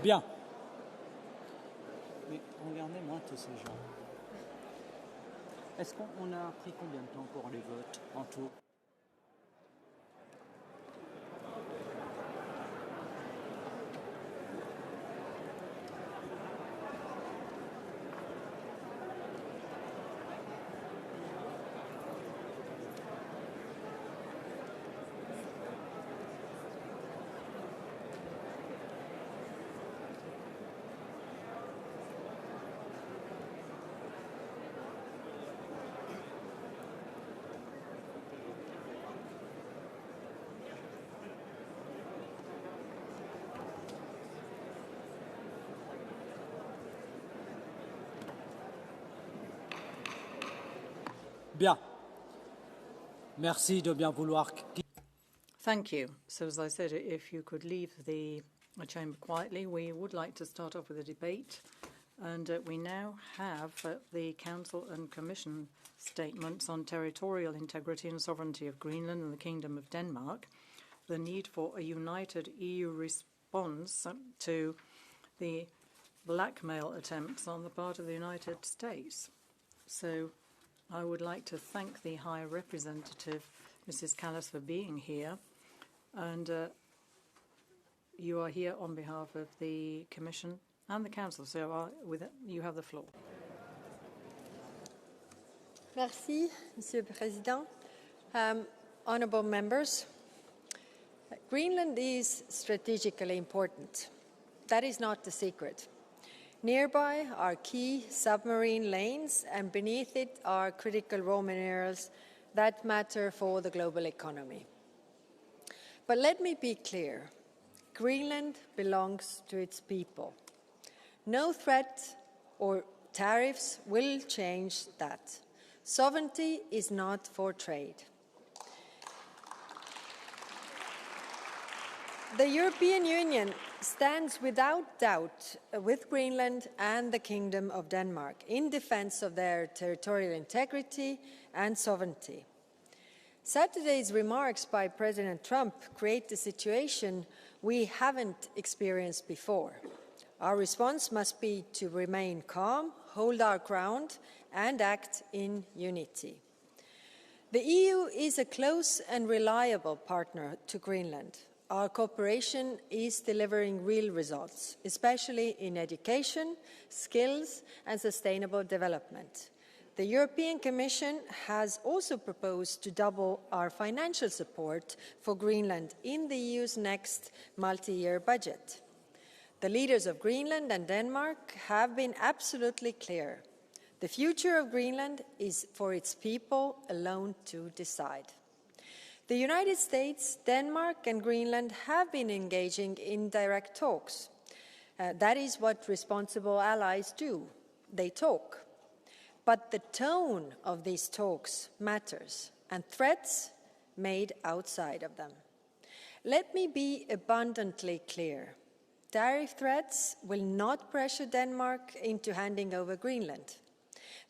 Bien. Mais regardez-moi tous ces gens. Est-ce qu'on a pris combien de temps pour les votes en tout? Bien. Merci de bien vouloir. Thank you. So as I said, if you could leave the chamber quietly, we would like to start off with a debate. And we now have the Council and Commission statements on territorial integrity and sovereignty of Greenland and the Kingdom of Denmark, the need for a united EU response to the blackmail attempts on the part of the United States. So I would like to thank the High Representative, Mrs. Callas, for being here. And you are here on behalf of the Commission and the Council. So you have the floor. Merci, Monsieur le Président. Honourable members, Greenland is strategically important. That is not the secret. Nearby are key submarine lanes, and beneath it are critical raw minerals that matter for the global economy. But let me be clear. Greenland belongs to its people. No threat or tariffs will change that. Sovereignty is not for trade. The European Union stands without doubt with Greenland and the Kingdom of Denmark in defense of their territorial integrity and sovereignty. Saturday's remarks by President Trump create a situation we haven't experienced before. Our response must be to remain calm, hold our ground, and act in unity. The EU is a close and reliable partner to Greenland. Our cooperation is delivering real results, especially in education, skills, and sustainable development. The European Commission has also proposed to double our financial support for Greenland in the EU's next multi-year budget. The leaders of Greenland and Denmark have been absolutely clear. The future of Greenland is for its people alone to decide. The United States, Denmark, and Greenland have been engaging in direct talks. That is what responsible allies do. They talk. But the tone of these talks matters, and threats made outside of them. Let me be abundantly clear. Tariff threats will not pressure Denmark into handing over Greenland.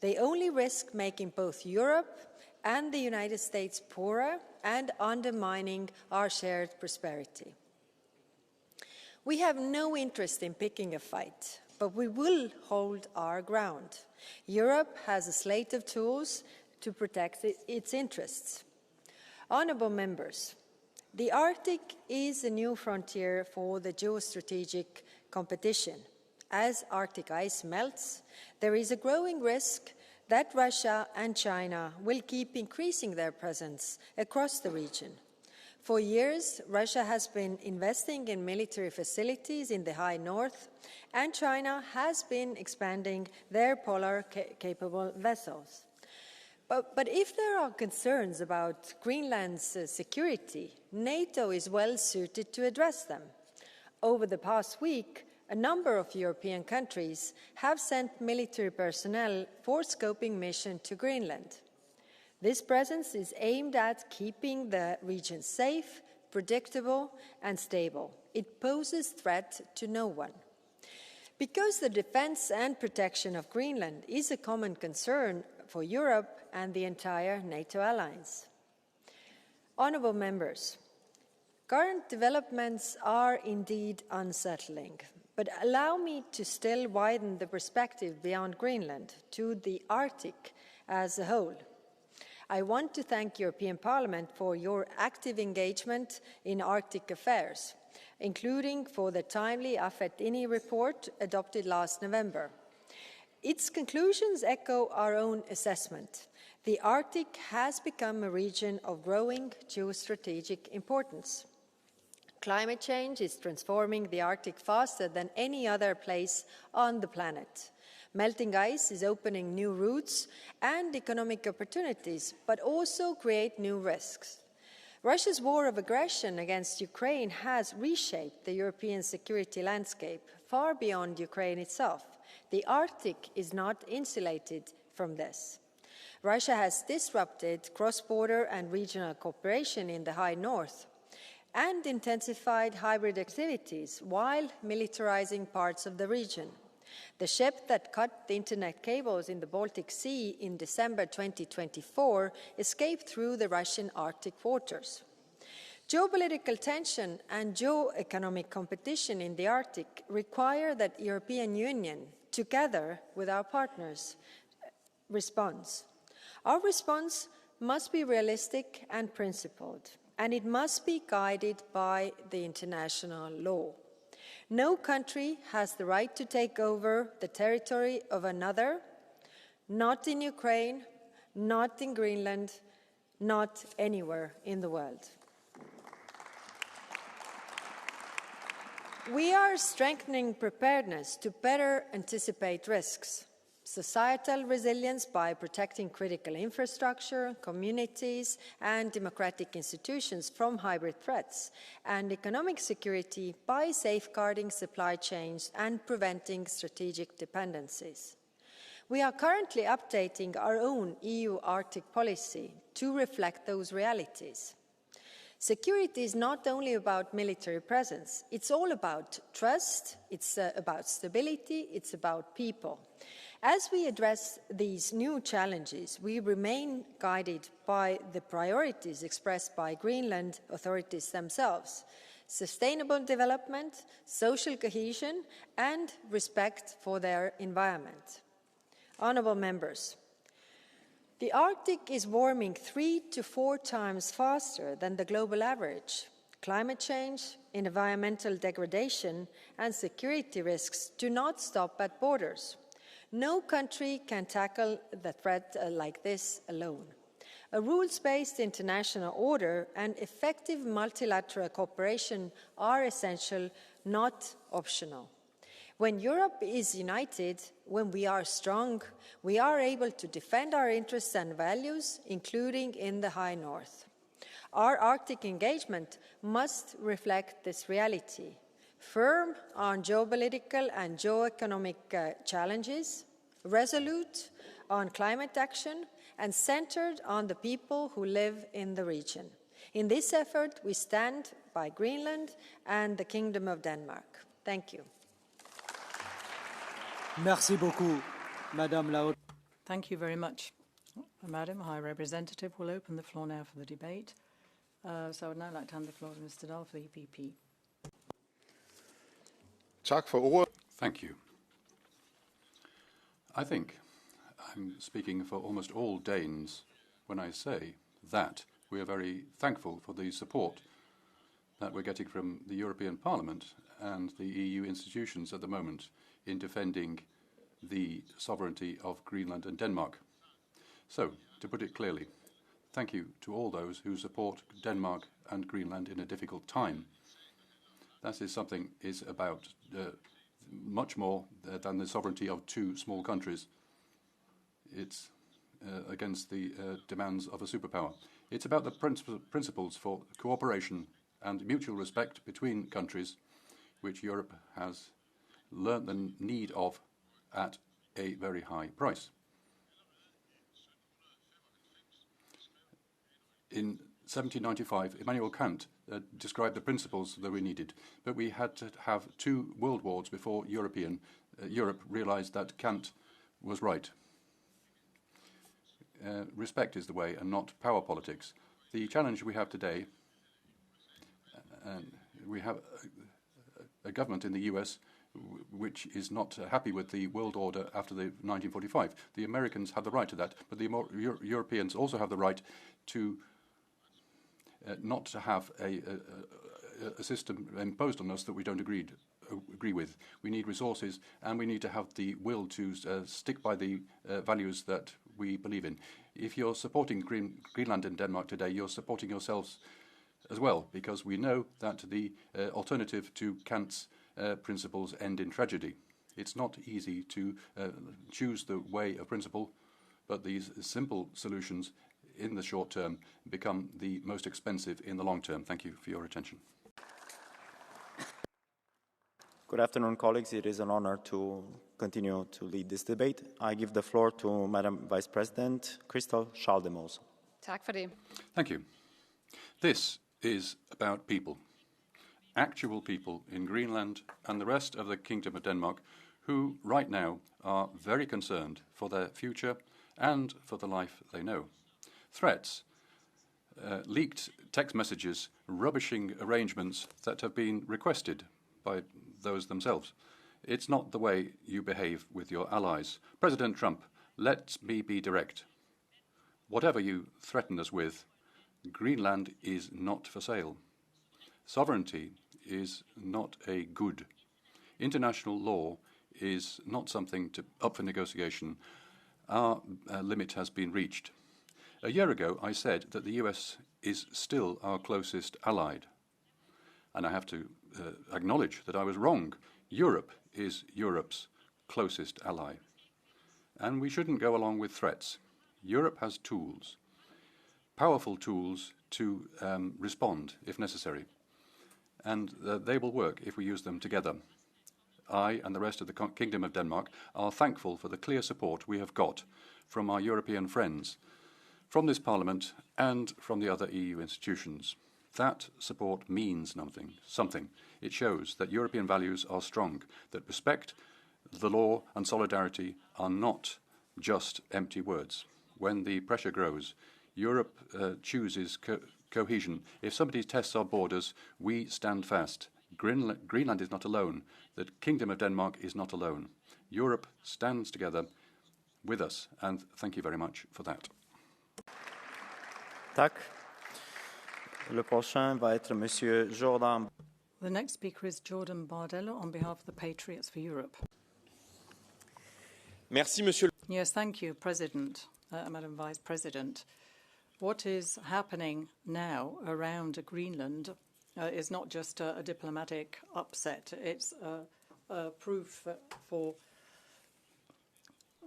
They only risk making both Europe and the United States poorer and undermining our shared prosperity. We have no interest in picking a fight, but we will hold our ground. Europe has a slate of tools to protect its interests. Honourable members, the Arctic is a new frontier for the geostrategic competition. As Arctic ice melts, there is a growing risk that Russia and China will keep increasing their presence across the region. For years, Russia has been investing in military facilities in the high north, and China has been expanding their polar-capable vessels. But if there are concerns about Greenland's security, NATO is well suited to address them. Over the past week, a number of European countries have sent military personnel for scoping mission to Greenland. This presence is aimed at keeping the region safe, predictable, and stable. It poses threat to no one. Because the defense and protection of Greenland is a common concern for Europe and the entire NATO alliance. Honourable members, current developments are indeed unsettling. But allow me to still widen the perspective beyond Greenland to the Arctic as a whole. I want to thank European Parliament for your active engagement in Arctic affairs, including for the timely AFET-INI report adopted last November. Its conclusions echo our own assessment. The Arctic has become a region of growing geostrategic importance. Climate change is transforming the Arctic faster than any other place on the planet. Melting ice is opening new routes and economic opportunities, but also create new risks. Russia's war of aggression against Ukraine has reshaped the European security landscape far beyond Ukraine itself. The Arctic is not insulated from this. Russia has disrupted cross-border and regional cooperation in the High North and intensified hybrid activities while militarizing parts of the region. The ship that cut the internet cables in the Baltic Sea in December 2024 escaped through the Russian Arctic waters. Geopolitical tension and geo-economic competition in the Arctic require that the European Union, together with our partners, responds. Our response must be realistic and principled, and it must be guided by the international law. No country has the right to take over the territory of another, not in Ukraine, not in Greenland, not anywhere in the world. We are strengthening preparedness to better anticipate risks. Societal resilience by protecting critical infrastructure, communities, and democratic institutions from hybrid threats, and economic security by safeguarding supply chains and preventing strategic dependencies. We are currently updating our own EU Arctic policy to reflect those realities. Security is not only about military presence, it's all about trust, it's about stability, it's about people. As we address these new challenges, we remain guided by the priorities expressed by Greenland authorities themselves: sustainable development, social cohesion, and respect for their environment. Honourable members, the Arctic is warming 3 to 4 times faster than the global average. Climate change, environmental degradation, and security risks do not stop at borders. No country can tackle the threat like this alone. A rules-based international order and effective multilateral cooperation are essential, not optional. When Europe is united, when we are strong, we are able to defend our interests and values, including in the High North. Our Arctic engagement must reflect this reality. Firm on geopolitical and geoeconomic challenges, resolute on climate action, and centered on the people who live in the region. In this effort, we stand by Greenland and the Kingdom of Denmark. Thank you. Merci beaucoup, Madame la Haute. Thank you very much. Madam High Representative will open the floor now for the debate. So I would now like to hand the floor to Mr. Dahl for the EPP. Thank you. I think I'm speaking for almost all Danes when I say that we are very thankful for the support that we're getting from the European Parliament and the EU institutions at the moment in defending the sovereignty of Greenland and Denmark. So, to put it clearly, thank you to all those who support Denmark and Greenland in a difficult time. That is something is about much more than the sovereignty of 2 small countries. It's against the demands of a superpower. It's about the principles for cooperation and mutual respect between countries, which Europe has learnt the need of at a very high price. In 1795, Immanuel Kant described the principles that we needed, but we had to have 2 world wars before Europe realized that Kant was right. Respect is the way and not power politics. The challenge we have today, and we have a government in the US which is not happy with the world order after the 1945. The Americans have the right to that, but the Europeans also have the right to not to have a system imposed on us that we don't agree with. We need resources, and we need to have the will to stick by the values that we believe in. If you're supporting Greenland and Denmark today, you're supporting yourselves as well, because we know that the alternative to Kant's principles end in tragedy. It's not easy to choose the way of principle, but these simple solutions in the short term become the most expensive in the long term. Thank you for your attention. Good afternoon, colleagues. It is an honor to continue to lead this debate. I give the floor to Madam Vice President Christel Schaldemose. Tak for det. Thank you. This is about people, actual people in Greenland and the rest of the Kingdom of Denmark who right now are very concerned for their future and for the life they know. Threats, leaked text messages, rubbishing arrangements that have been requested by those themselves. It's not the way you behave with your allies. President Trump, let me be direct. Whatever you threaten us with, Greenland is not for sale. Sovereignty is not a good. International law is not something up for negotiation. Our limit has been reached. A year ago, I said that the US is still our closest allied. And I have to acknowledge that I was wrong. Europe is Europe's closest ally. And we shouldn't go along with threats. Europe has tools, powerful tools to respond if necessary. And they will work if we use them together. I and the rest of the Kingdom of Denmark are thankful for the clear support we have got from our European friends, from this Parliament and from the other EU institutions. That support means something. It shows that European values are strong, that respect, the law and solidarity are not just empty words. When the pressure grows, Europe chooses cohesion. If somebody tests our borders, we stand fast. Greenland is not alone. The Kingdom of Denmark is not alone. Europe stands together with us, and thank you very much for that. Tak. Le prochain va être Monsieur Jordan. The next speaker is Jordan Bardello on behalf of the Patriots for Europe. Merci, Monsieur. Yes, thank you, President, Madam Vice President. What is happening now around Greenland is not just a diplomatic upset. It's a proof for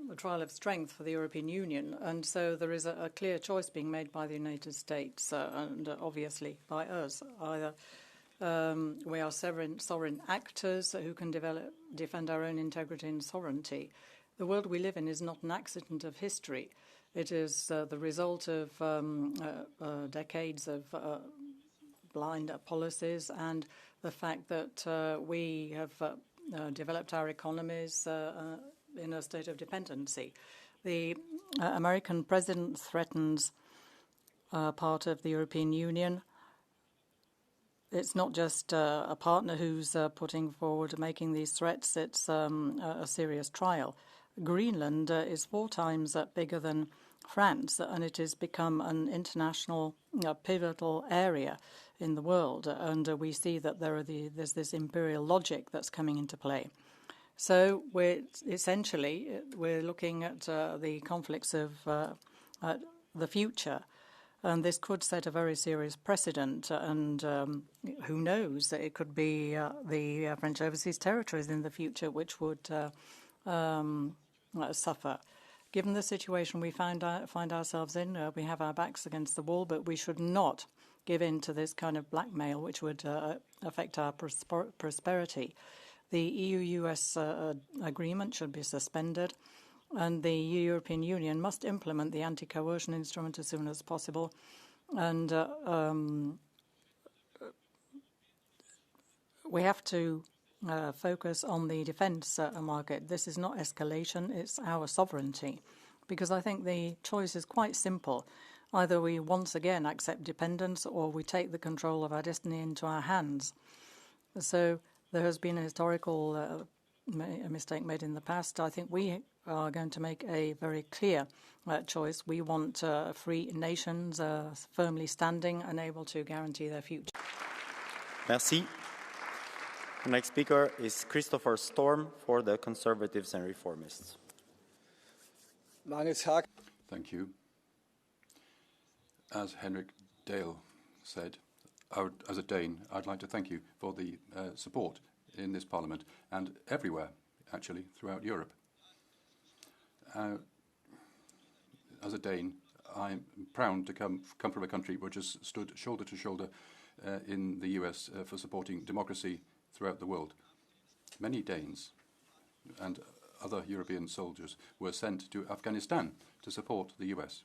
the trial of strength for the European Union. And so there is a clear choice being made by the United States and obviously by us. Either we are sovereign actors who can defend our own integrity and sovereignty. The world we live in is not an accident of history. It is the result of decades of blind policies and the fact that we have developed our economies in a state of dependency. The American president threatens part of the European Union. It's not just a partner who's putting forward making these threats. It's a serious trial. Greenland is 4 times bigger than France, and it has become an international pivotal area in the world. And we see that there's this imperial logic that's coming into play. So we're looking at the conflicts of the future, and this could set a very serious precedent. And who knows? It could be the French overseas territories in the future which would suffer. Given the situation we find ourselves in, we have our backs against the wall, but we should not give in to this kind of blackmail which would affect our prosperity. The EU-US agreement should be suspended, and the European Union must implement the anti-coercion instrument as soon as possible. And we have to focus on the defence market. This is not escalation, it's our sovereignty. Because I think the choice is quite simple. Either we once again accept dependence or we take the control of our destiny into our hands. So there has been a historical a mistake made in the past. I think we are going to make a very clear choice. We want free nations firmly standing and able to guarantee their future. Merci. The next speaker is Christopher Storm for the Conservatives and Reformists. Thank you. As Henrik Dale said, as a Dane, I'd like to thank you for the support in this Parliament and everywhere, actually, throughout Europe. As a Dane, I'm proud to come from a country which has stood shoulder to shoulder in the US for supporting democracy throughout the world. Many Danes and other European soldiers were sent to Afghanistan to support the US.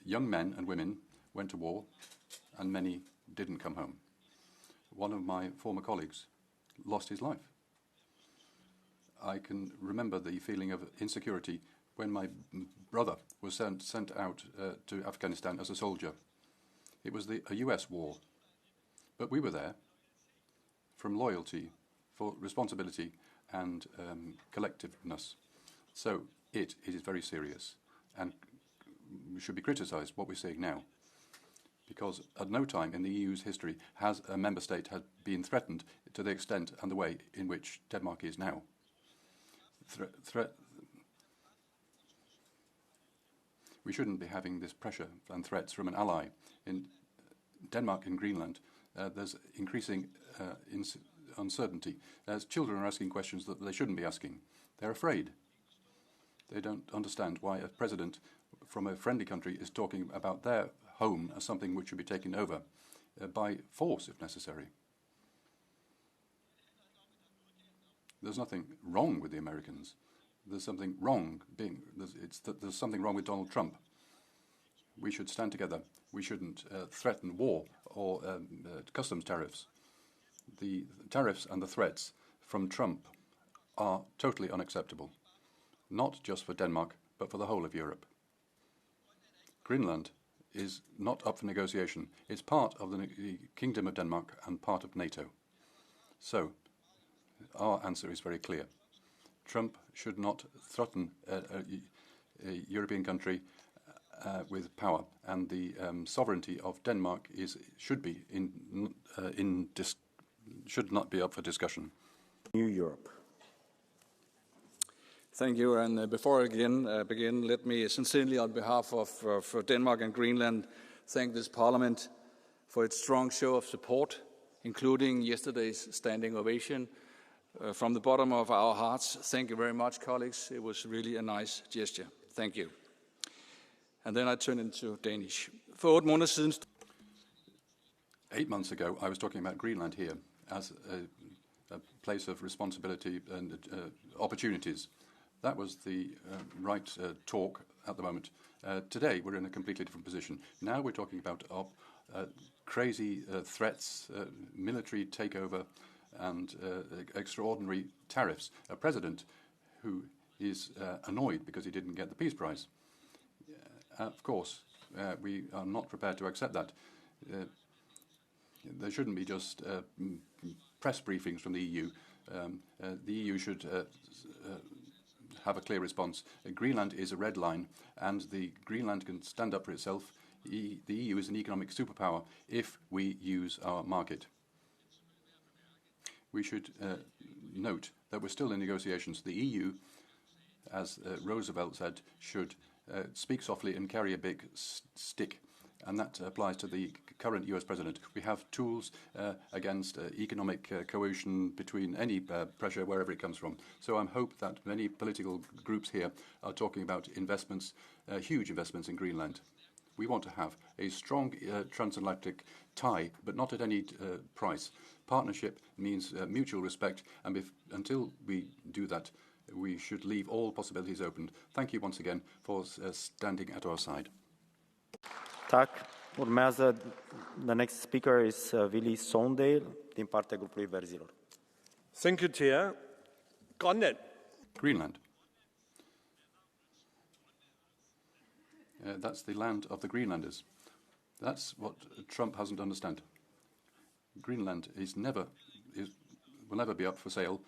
Young men and women went to war, and many didn't come home. One of my former colleagues lost his life. I can remember the feeling of insecurity when my brother was sent out to Afghanistan as a soldier. It was a US war, but we were there from loyalty, for responsibility and collectiveness. So it is very serious, and we should be criticised what we're seeing now, because at no time in the EU's history has a member state been threatened to the extent and the way in which Denmark is now. We shouldn't be having this pressure and threats from an ally. In Denmark and Greenland, there's increasing uncertainty. As children are asking questions that they shouldn't be asking. They're afraid. They don't understand why a president from a friendly country is talking about their home as something which should be taken over by force if necessary. There's nothing wrong with the Americans. There's something wrong there's something wrong with Donald Trump. We should stand together. We shouldn't threaten war or customs tariffs. The tariffs and the threats from Trump are totally unacceptable, not just for Denmark, but for the whole of Europe. Greenland is not up for negotiation. It's part of the Kingdom of Denmark and part of NATO. So, our answer is very clear. Trump should not threaten a European country with power, and the sovereignty of Denmark should not be up for discussion. New Europe. Thank you. And before I begin, let me sincerely, on behalf of for Denmark and Greenland, thank this Parliament for its strong show of support, including yesterday's standing ovation. From the bottom of our hearts, thank you very much, colleagues. It was really a nice gesture. Thank you. And then I turn into Danish. For 8 måneder siden... 8 months ago, I was talking about Greenland here as a place of responsibility and opportunities. That was the right talk at the moment. Today, we're in a completely different position. Now we're talking about crazy threats, military takeover, and extraordinary tariffs. A president who is annoyed because he didn't get the Peace Prize. Of course, we are not prepared to accept that. There shouldn't be just press briefings from the EU. The EU should have a clear response. Greenland is a red line, and Greenland can stand up for itself. The EU is an economic superpower if we use our market. We should note that we're still in negotiations. The EU, as Roosevelt said, should speak softly and carry a big stick. And that applies to the current US president. We have tools against economic coercion between any pressure, wherever it comes from. So I hope that many political groups here are talking about investments, huge investments in Greenland. We want to have a strong transatlantic tie, but not at any price. Partnership means mutual respect, and until we do that, we should leave all possibilities open. Thank you once again for standing at our side. Tak. Urmează, the next speaker is Willy Sondale din partea grupului Verzilor. Thank you, Chair. Greenland. That's the land of the Greenlanders. That's what Trump hasn't understood. Greenland will never be up for sale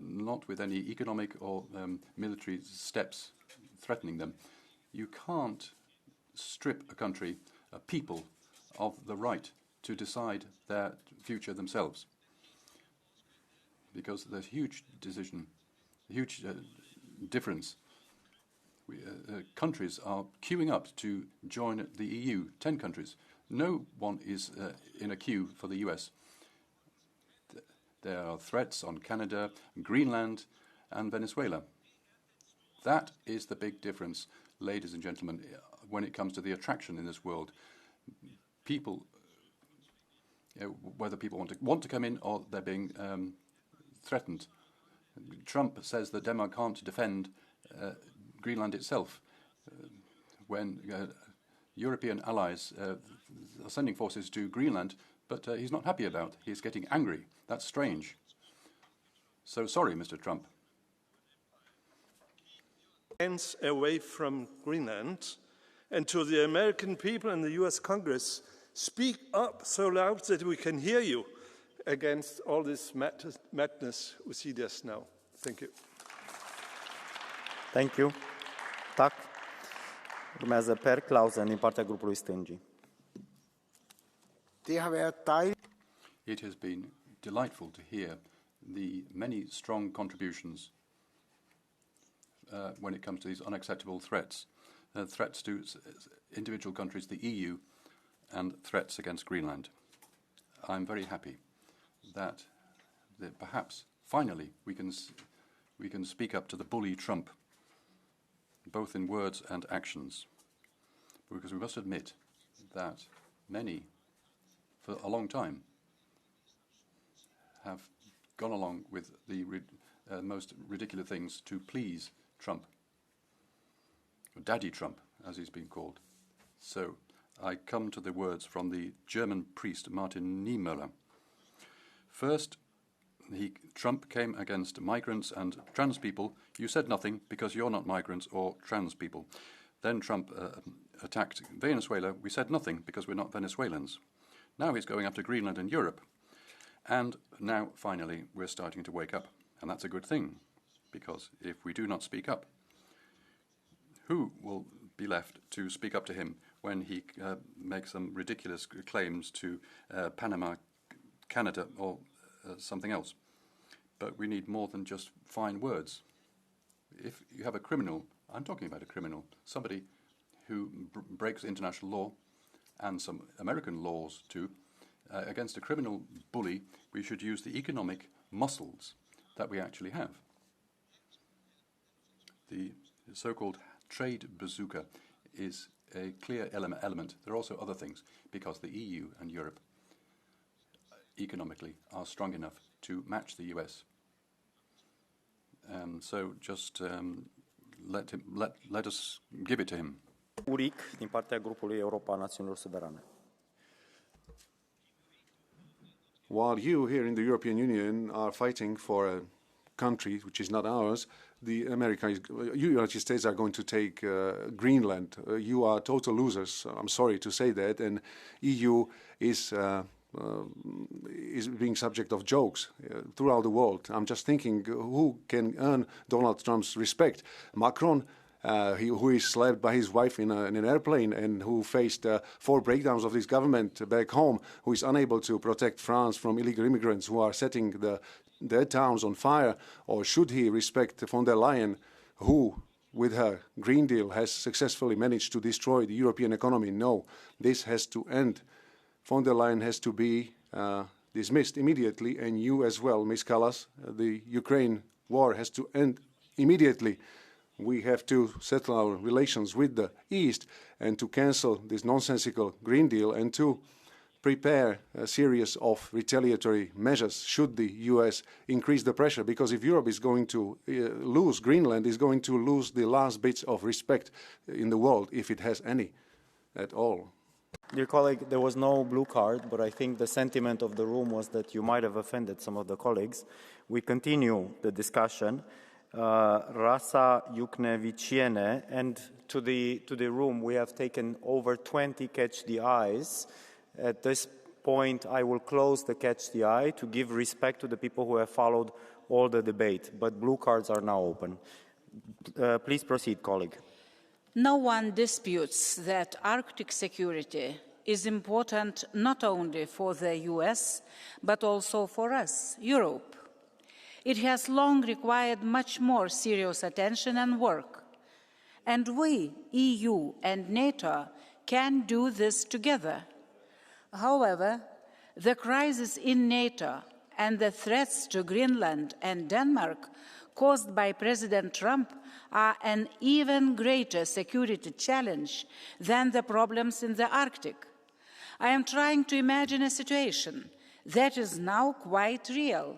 not with any economic or military steps threatening them. You can't strip a country, a people, of the right to decide their future themselves. Because there's huge difference. Countries are queuing up to join the EU, 10 countries. No one is in a queue for the US. There are threats on Canada, Greenland, and Venezuela. That is the big difference, ladies and gentlemen, when it comes to the attraction in this world. People, whether people want to come in or they're being threatened. Trump says that Denmark can't defend Greenland itself. When European allies are sending forces to Greenland, but he's not happy about. He's getting angry. That's strange. So sorry, Mr. Trump. Hands away from Greenland, and to the American people and the US Congress, speak up so loud that we can hear you against all this madness we see just now. Thank you. Thank you. Tac. Urmează Per Clausen din partea grupului stângii. It has been delightful to hear the many strong contributions when it comes to these unacceptable threats. Threats to individual countries, the EU, and threats against Greenland. I'm very happy that perhaps, finally, we can speak up to the bully Trump, both in words and actions. Because we must admit that many, for a long time, have gone along with the most ridiculous things to please Trump, or Daddy Trump, as he's been called. So I come to the words from the German priest Martin Niemöller. First, Trump came against migrants and trans people. You said nothing because you're not migrants or trans people. Then Trump attacked Venezuela. We said nothing because we're not Venezuelans. Now he's going after Greenland and Europe. And now, finally, we're starting to wake up. And that's a good thing, because if we do not speak up, who will be left to speak up to him when he makes some ridiculous claims to Panama, Canada, or something else? But we need more than just fine words. If you have a criminal, I'm talking about a criminal, somebody who breaks international law and some American laws too, against a criminal bully, we should use the economic muscles that we actually have. The so-called trade bazooka is a clear element. There are also other things, because the EU and Europe economically are strong enough to match the US. So just let us give it to him. Uric, din partea grupului Europa Națiunilor Suverane. While you here in the European Union are fighting for a country which is not ours, the United States are going to take Greenland. You are total losers. I'm sorry to say that. And EU is being subject of jokes throughout the world. I'm just thinking who can earn Donald Trump's respect. Macron, who is slapped by his wife in an airplane and who faced 4 breakdowns of his government back home, who is unable to protect France from illegal immigrants who are setting their towns on fire? Or should he respect von der Leyen, who, with her Green Deal, has successfully managed to destroy the European economy? No, this has to end. Von der Leyen has to be dismissed immediately, and you as well, Ms. Kallas. The Ukraine war has to end immediately. We have to settle our relations with the East and to cancel this nonsensical Green Deal and to prepare a series of retaliatory measures should the US increase the pressure, because if Europe is going to lose, Greenland is going to lose the last bits of respect in the world, if it has any at all. Dear colleague, there was no blue card, but I think the sentiment of the room was that you might have offended some of the colleagues. We continue the discussion. Rasa Yukneviciene, and to the room we have taken over 20 catch the eyes. At this point, I will close the Catch the Eye to give respect to the people who have followed all the debate. But blue cards are now open. Please proceed, colleague. No one disputes that Arctic security is important not only for the US, but also for us, Europe. It has long required much more serious attention and work. And we, EU and NATO, can do this together. However, the crisis in NATO and the threats to Greenland and Denmark caused by President Trump are an even greater security challenge than the problems in the Arctic. I am trying to imagine a situation that is now quite real,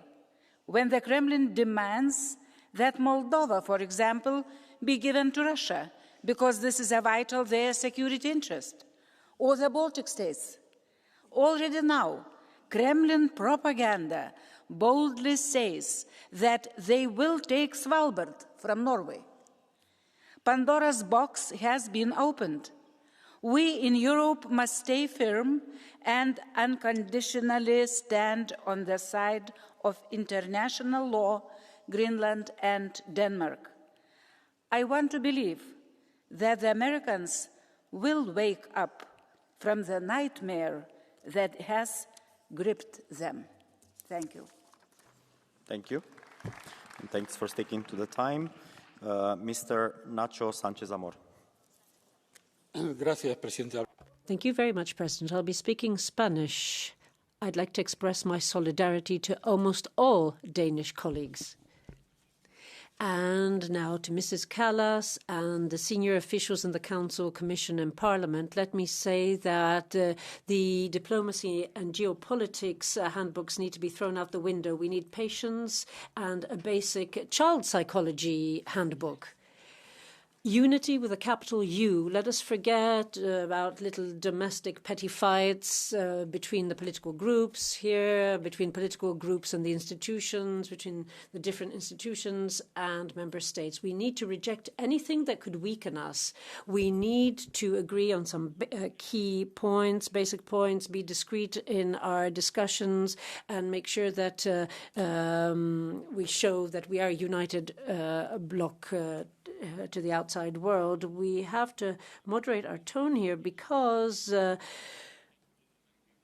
when the Kremlin demands that Moldova, for example, be given to Russia, because this is a vital their security interest, or the Baltic states. Already now, Kremlin propaganda boldly says that they will take Svalbard from Norway. Pandora's box has been opened. We in Europe must stay firm and unconditionally stand on the side of international law, Greenland and Denmark. I want to believe that the Americans will wake up from the nightmare that has gripped them. Thank you. Thank you. And thanks for sticking to the time. Mr. Nacho Sanchez Amor. Gracias, Presidente. Thank you very much, President. I'll be speaking Spanish. I'd like to express my solidarity to almost all Danish colleagues. And now to Mrs. Callas and the senior officials in the Council, Commission and Parliament, let me say that the diplomacy and geopolitics handbooks need to be thrown out the window. We need patience and a basic child psychology handbook. Unity with a capital U. Let us forget about little domestic petty fights between the political groups here, between political groups and the institutions, between the different institutions and member states. We need to reject anything that could weaken us. We need to agree on some key points, basic points, be discreet in our discussions, and make sure that we show that we are a united bloc to the outside world. We have to moderate our tone here because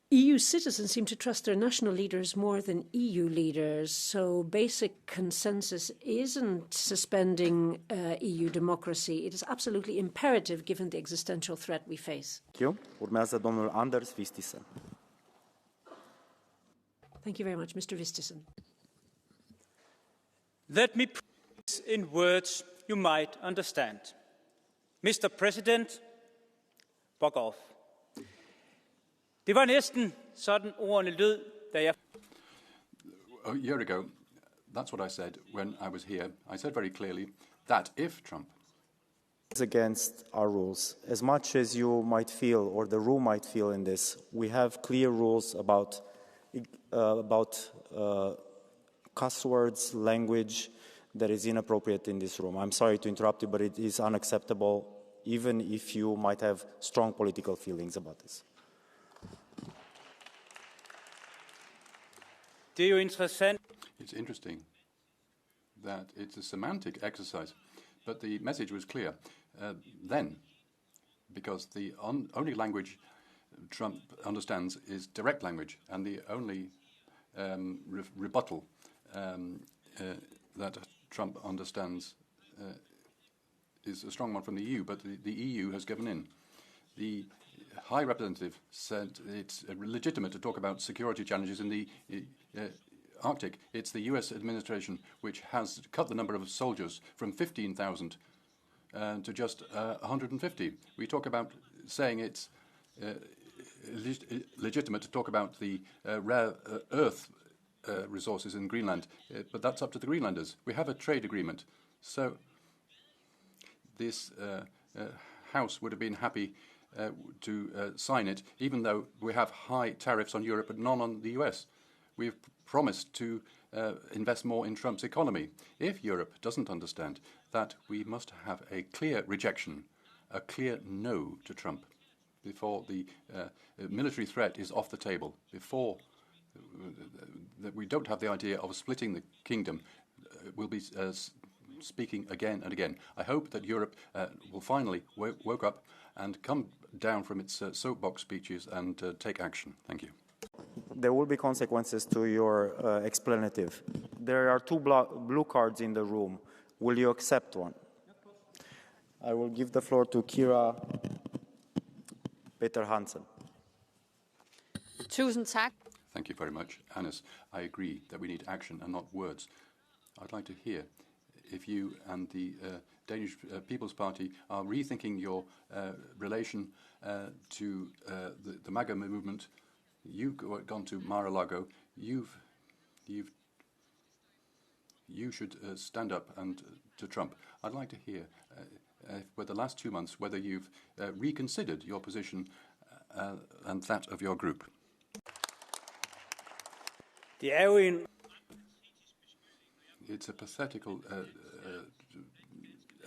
EU citizens seem to trust their national leaders more than EU leaders. So basic consensus isn't suspending EU democracy. It is absolutely imperative given the existential threat we face. Thank you. Urmează domnul Anders Vistisen. Thank you very much, Mr. Vistisen. Let me put this in words you might understand. Mr. President, fuck off. Det var næsten sådan ordene lød, da jeg... A year ago, that's what I said when I was here. I said very clearly that if Trump is against our rules, as much as you might feel or the room might feel in this, we have clear rules about cuss words, language that is inappropriate in this room. I'm sorry to interrupt you, but it is unacceptable, even if you might have strong political feelings about this. It's interesting that it's a semantic exercise, but the message was clear then, because the only language Trump understands is direct language, and the only rebuttal that Trump understands is a strong one from the EU, but the EU has given in. The High Representative said it's legitimate to talk about security challenges in the Arctic. It's the US administration which has cut the number of soldiers from 15,000 to just 150. We talk about saying it's legitimate to talk about the rare earth resources in Greenland, but that's up to the Greenlanders. We have a trade agreement, so this House would have been happy to sign it, even though we have high tariffs on Europe but none on the US. We've promised to invest more in Trump's economy. If Europe doesn't understand that, we must have a clear rejection, a clear no to Trump, before the military threat is off the table, before that we don't have the idea of splitting the kingdom, we'll be speaking again and again. I hope that Europe will finally woke up and come down from its soapbox speeches and take action. Thank you. There will be consequences to your explanative. There are two blue cards in the room. Will you accept one? I will give the floor to Kira Peter Hansen. Tusind tak. Thank you very much, Hannes. I agree that we need action and not words. I'd like to hear if you and the Danish People's Party are rethinking your relation to the MAGA movement. You've gone to Mar-a-Lago. You should stand up and to Trump. I'd like to hear, for the last 2 months, whether you've reconsidered your position and that of your group. It's a pathetical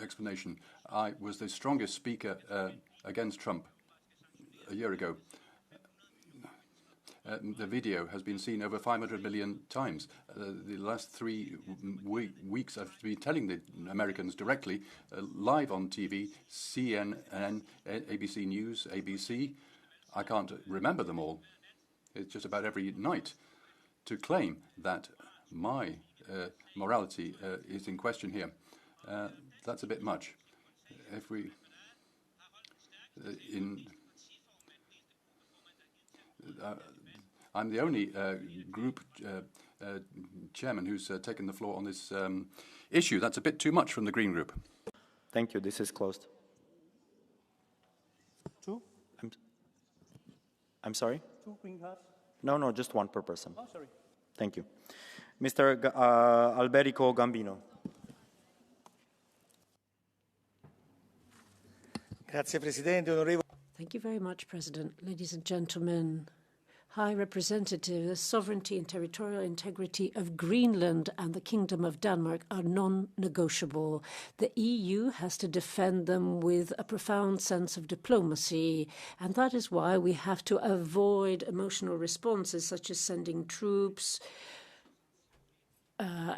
explanation. I was the strongest speaker against Trump a year ago. The video has been seen over 500 million times. The last 3 weeks I've been telling the Americans directly, live on TV, CNN, ABC News, ABC. I can't remember them all. It's just about every night. To claim that my morality is in question here, that's a bit much. If we I'm the only group chairman who's taken the floor on this issue. That's a bit too much from the Green Group. Thank you. This is closed. Two? I'm sorry? 2 green cards? No, just one per person. Oh, sorry. Thank you. Mr. Alberico Gambino. Thank you very much, President. Ladies and gentlemen, High Representative, the sovereignty and territorial integrity of Greenland and the Kingdom of Denmark are non-negotiable. The EU has to defend them with a profound sense of diplomacy, and that is why we have to avoid emotional responses such as sending troops,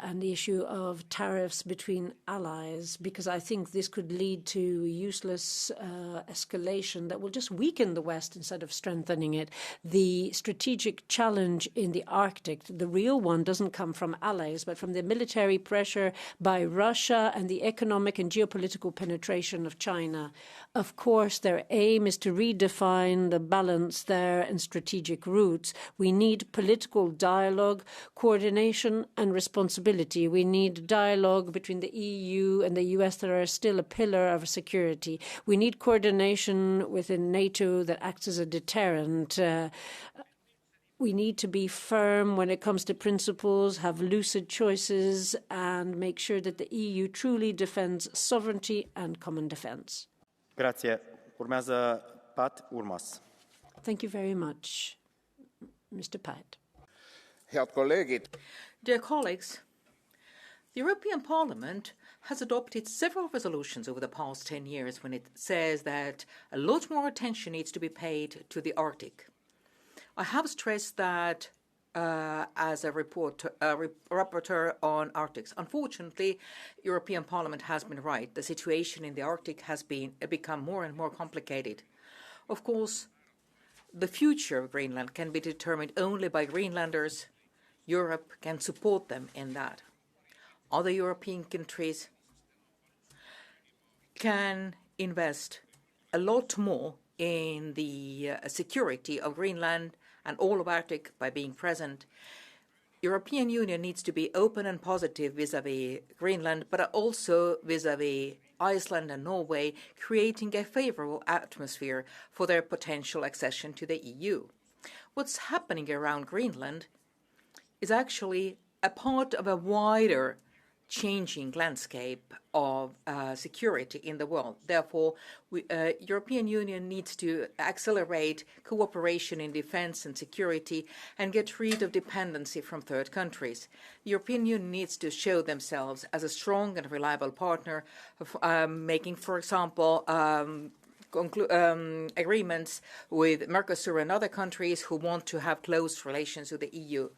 and the issue of tariffs between allies, because I think this could lead to useless escalation that will just weaken the West instead of strengthening it. The strategic challenge in the Arctic, the real one, doesn't come from allies, but from the military pressure by Russia and the economic and geopolitical penetration of China. Of course, their aim is to redefine the balance there and strategic routes. We need political dialogue, coordination and responsibility. We need dialogue between the EU and the US that are still a pillar of security. We need coordination within NATO that acts as a deterrent. We need to be firm when it comes to principles, have lucid choices, and make sure that the EU truly defends sovereignty and common defense. Grazie. Urmează Pat Urmas. Thank you very much, Mr. Pat. Dear colleagues, the European Parliament has adopted several resolutions over the past 10 years when it says that a lot more attention needs to be paid to the Arctic. I have stressed that as a rapporteur on Arctic. Unfortunately, European Parliament has been right. The situation in the Arctic has become more and more complicated. Of course, the future of Greenland can be determined only by Greenlanders. Europe can support them in that. Other European countries can invest a lot more in the security of Greenland and all of Arctic by being present. European Union needs to be open and positive vis-à-vis Greenland, but also vis-à-vis Iceland and Norway, creating a favorable atmosphere for their potential accession to the EU. What's happening around Greenland is actually a part of a wider changing landscape of security in the world. Therefore, European Union needs to accelerate cooperation in defense and security and get rid of dependency from third countries. The European Union needs to show themselves as a strong and reliable partner, of, making, for example, agreements with Mercosur and other countries who want to have close relations with the EU.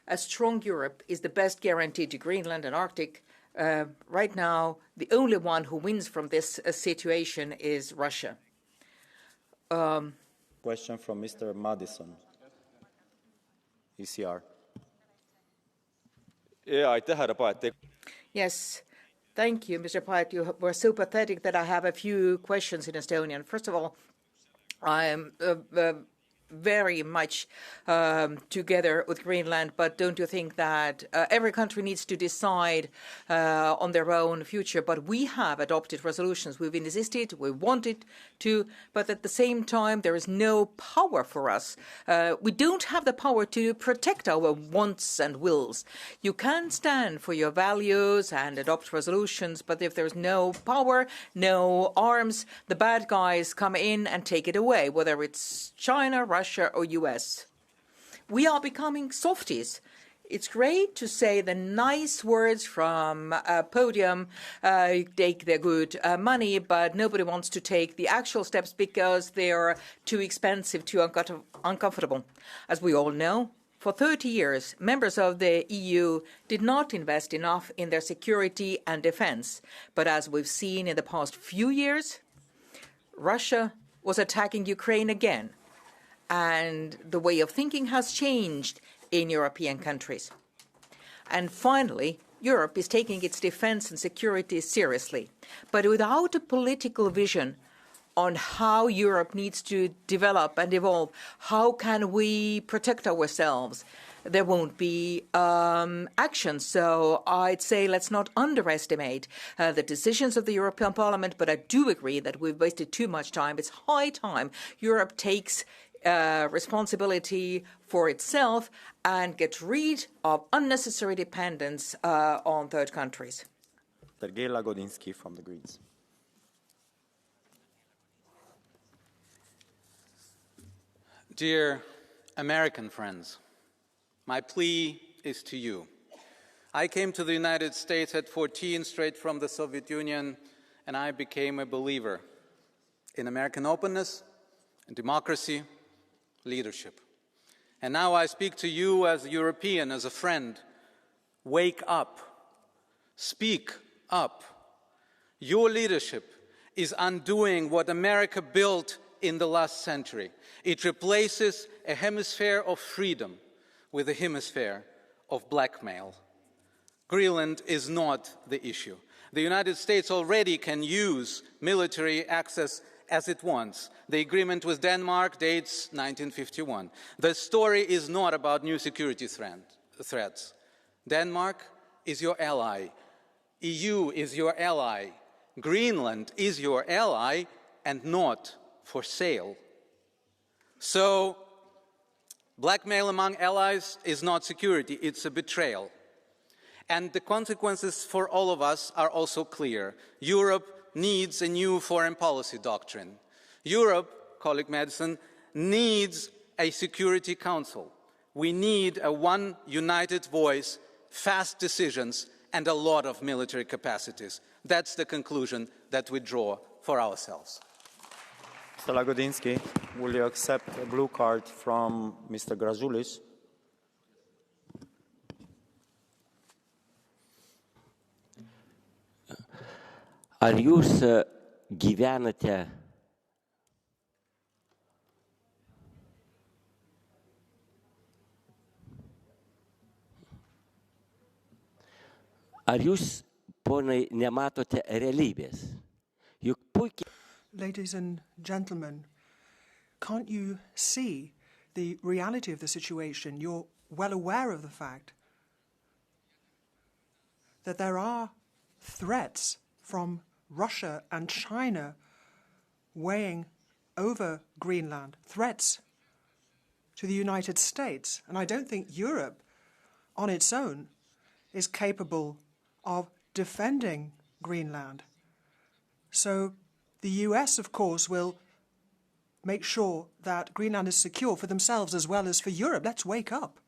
A strong Europe is the best guarantee to Greenland and Arctic. Right now, the only one who wins from this situation is Russia. Question from Mr. Madison, ECR. Yes, thank you, Mr. Paet. You were so pathetic that I have a few questions in Estonian. First of all, I am very much together with Greenland, but don't you think that every country needs to decide on their own future? But we have adopted resolutions. We've insisted, we wanted to, but at the same time, there is no power for us. We don't have the power to protect our wants and wills. You can stand for your values and adopt resolutions, but if there's no power, no arms, the bad guys come in and take it away, whether it's China, Russia, or US. We are becoming softies. It's great to say the nice words from a podium, take the good money, but nobody wants to take the actual steps because they are too expensive, too uncomfortable. As we all know, for 30 years, members of the EU did not invest enough in their security and defense. But as we've seen in the past few years, Russia was attacking Ukraine again. And the way of thinking has changed in European countries. And finally, Europe is taking its defense and security seriously. But without a political vision on how Europe needs to develop and evolve, how can we protect ourselves, there won't be action. So I'd say let's not underestimate the decisions of the European Parliament, but I do agree that we've wasted too much time. It's high time Europe takes responsibility for itself and get rid of unnecessary dependence on third countries. Sergei Lagodinsky from the Greens. Dear American friends, my plea is to you. I came to the United States at 14, straight from the Soviet Union, and I became a believer in American openness and democracy, leadership. And now I speak to you as a European, as a friend. Wake up. Speak up. Your leadership is undoing what America built in the last century. It replaces a hemisphere of freedom with a hemisphere of blackmail. Greenland is not the issue. The United States already can use military access as it wants. The agreement with Denmark dates 1951. The story is not about new security threats. Denmark is your ally. EU is your ally. Greenland is your ally and not for sale. So, blackmail among allies is not security, it's a betrayal. And the consequences for all of us are also clear. Europe needs a new foreign policy doctrine. Europe, colleague Madison, needs a Security Council. We need a one united voice, fast decisions, and a lot of military capacities. That's the conclusion that we draw for ourselves. Mr. Lagodinsky, will you accept a blue card from Mr. Grazulis? Ar jūs gyvenate Ar jūs, ponai, nematote realybės? Juk puikiai. Ladies and gentlemen, can't you see the reality of the situation? You're well aware of the fact that there are threats from Russia and China weighing over Greenland, threats to the United States. And I don't think Europe on its own is capable of defending Greenland. So the US, of course, will make sure that Greenland is secure for themselves as well as for Europe. Let's wake up.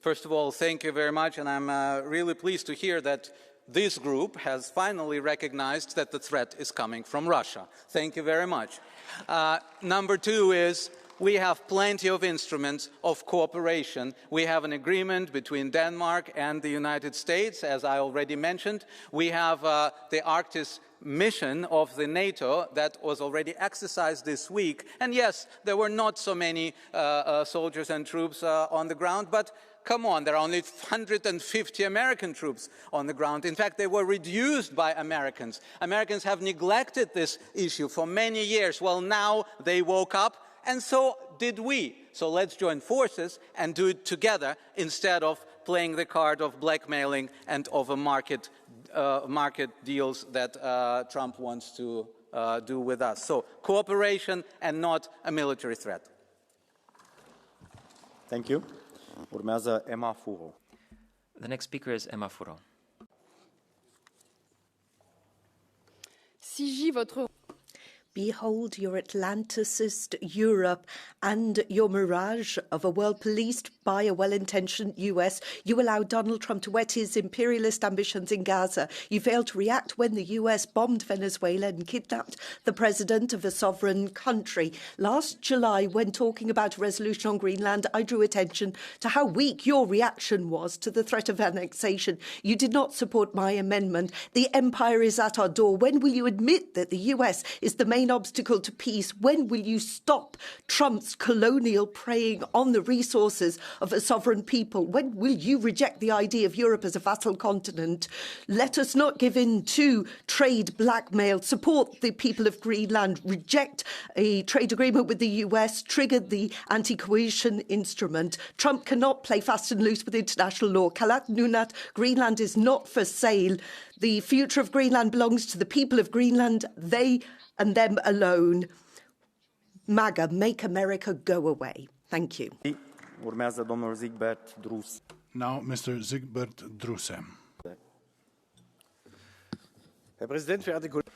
First of all, thank you very much, and I'm really pleased to hear that this group has finally recognized that the threat is coming from Russia. Thank you very much. Number two is we have plenty of instruments of cooperation. We have an agreement between Denmark and the United States, as I already mentioned. We have the Arctic mission of the NATO that was already exercised this week. And yes, there were not so many soldiers and troops on the ground, but come on, there are only 150 American troops on the ground. In fact, they were reduced by Americans. Americans have neglected this issue for many years. Well, now they woke up, and so did we. So let's join forces and do it together instead of playing the card of blackmailing and of a market deals that Trump wants to do with us. So cooperation and not a military threat. Thank you. Urmează Emma Furo. The next speaker is Emma Furo. Behold your Atlanticist Europe and your mirage of a world policed by a well-intentioned US. You allow Donald Trump to whet his imperialist ambitions in Gaza. You failed to react when the US bombed Venezuela and kidnapped the president of a sovereign country. Last July, when talking about a resolution on Greenland, I drew attention to how weak your reaction was to the threat of annexation. You did not support my amendment. The empire is at our door. When will you admit that the US is the main obstacle to peace? When will you stop Trump's colonial preying on the resources of a sovereign people? When will you reject the idea of Europe as a vassal continent? Let us not give in to trade blackmail. Support the people of Greenland. Reject a trade agreement with the US. Trigger the anti-coercion instrument. Trump cannot play fast and loose with international law. Kalat Nunat, Greenland is not for sale. The future of Greenland belongs to the people of Greenland. They and them alone. MAGA, make America go away. Thank you. Urmează domnul Zigbert Drus. Now, Mr. Zigbert Druse. Herr Präsident, verehrte Kollegen.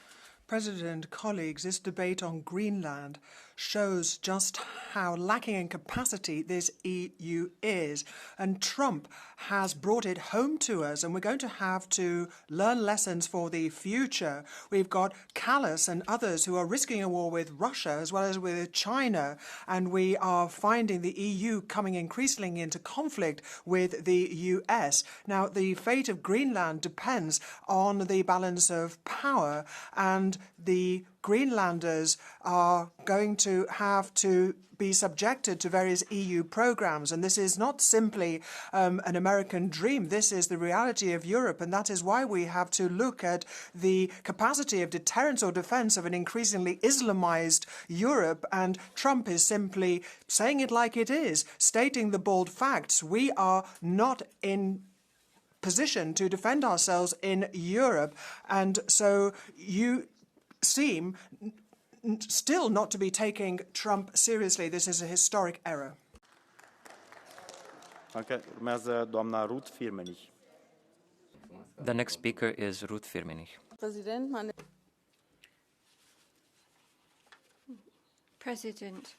President, colleagues, this debate on Greenland shows just how lacking in capacity this EU is. And Trump has brought it home to us, and we're going to have to learn lessons for the future. We've got Callas and others who are risking a war with Russia as well as with China, and we are finding the EU coming increasingly into conflict with the US. Now, the fate of Greenland depends on the balance of power, and the Greenlanders are going to have to be subjected to various EU programs. And this is not simply an American dream. This is the reality of Europe. And that is why we have to look at the capacity of deterrence or defense of an increasingly Islamized Europe. And Trump is simply saying it like it is, stating the bald facts. We are not in position to defend ourselves in Europe. And so you seem still not to be taking Trump seriously. This is a historic error. Okay. Urmează doamna Ruth Firmenich. The next speaker is Ruth Firmenich. President,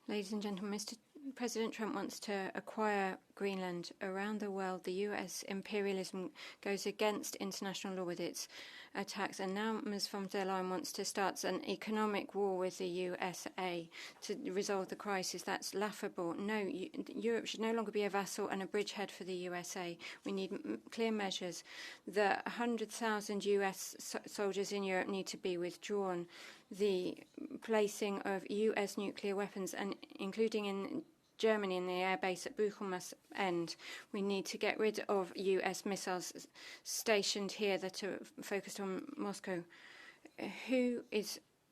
ladies and gentlemen, Mr. President Trump wants to acquire Greenland. Around the world, the US imperialism goes against international law with its attacks, and now Ms. von der Leyen wants to start an economic war with the USA to resolve the crisis. That's laughable. No, Europe should no longer be a vassal and a bridgehead for the USA. We need clear measures. The 100,000 US soldiers in Europe need to be withdrawn. The placing of US nuclear weapons, and including in Germany in the airbase at Bochum, must end. We need to get rid of US missiles stationed here that are focused on Moscow.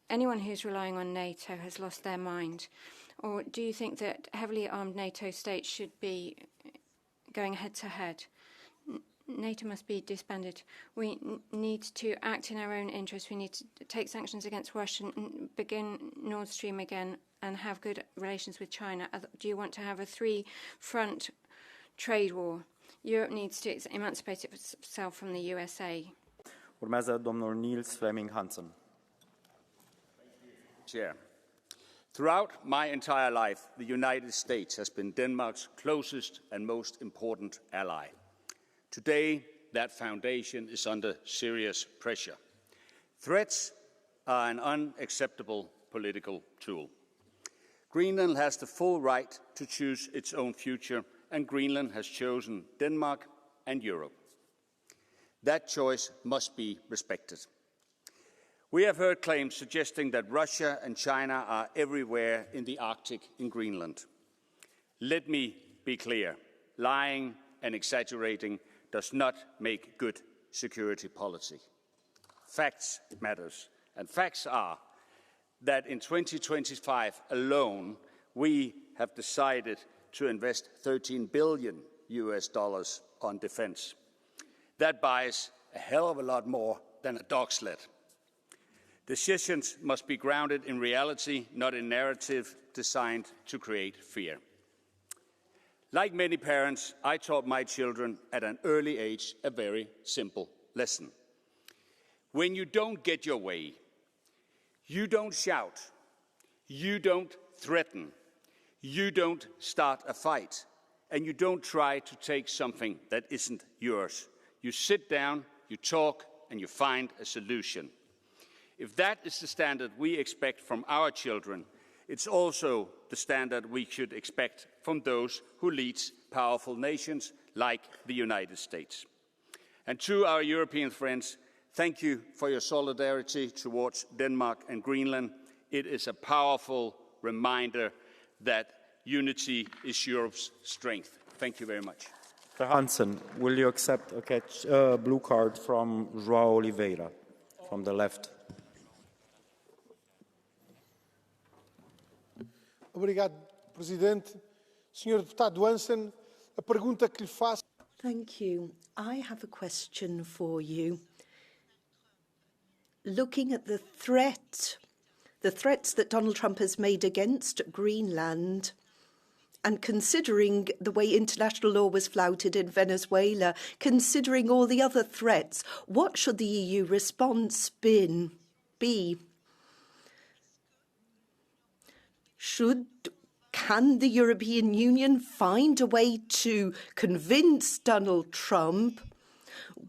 Anyone who's relying on NATO has lost their mind? Or do you think that heavily armed NATO states should be going head-to-head? NATO must be disbanded. We need to act in our own interest. We need to take sanctions against Russia, and begin Nord Stream again, and have good relations with China. Do you want to have a three-front trade war? Europe needs to emancipate itself from the USA. Urmează domnul Niels Flemming Hansen. Chair. Throughout my entire life, the United States has been Denmark's closest and most important ally. Today, that foundation is under serious pressure. Threats are an unacceptable political tool. Greenland has the full right to choose its own future, and Greenland has chosen Denmark and Europe. That choice must be respected. We have heard claims suggesting that Russia and China are everywhere in the Arctic in Greenland. Let me be clear, lying and exaggerating does not make good security policy. Facts matters, and facts are that in 2025 alone, we have decided to invest $13 billion on defense. That buys a hell of a lot more than a dog sled. Decisions must be grounded in reality, not in narrative designed to create fear. Like many parents, I taught my children at an early age a very simple lesson. When you don't get your way, you don't shout, you don't threaten, you don't start a fight, and you don't try to take something that isn't yours. You sit down, you talk, and you find a solution. If that is the standard we expect from our children, it's also the standard we should expect from those who lead powerful nations like the United States. And to our European friends, thank you for your solidarity towards Denmark and Greenland. It is a powerful reminder that unity is Europe's strength. Thank you very much. Mr. Hansen, will you accept a blue card from João Oliveira from the left? Obrigado, Presidente. Senhor Deputado Hansen, a pergunta que lhe faço... Thank you. I have a question for you. Looking at the threats that Donald Trump has made against Greenland, and considering the way international law was flouted in Venezuela, considering all the other threats, what should the EU response be? Can the European Union find a way to convince Donald Trump?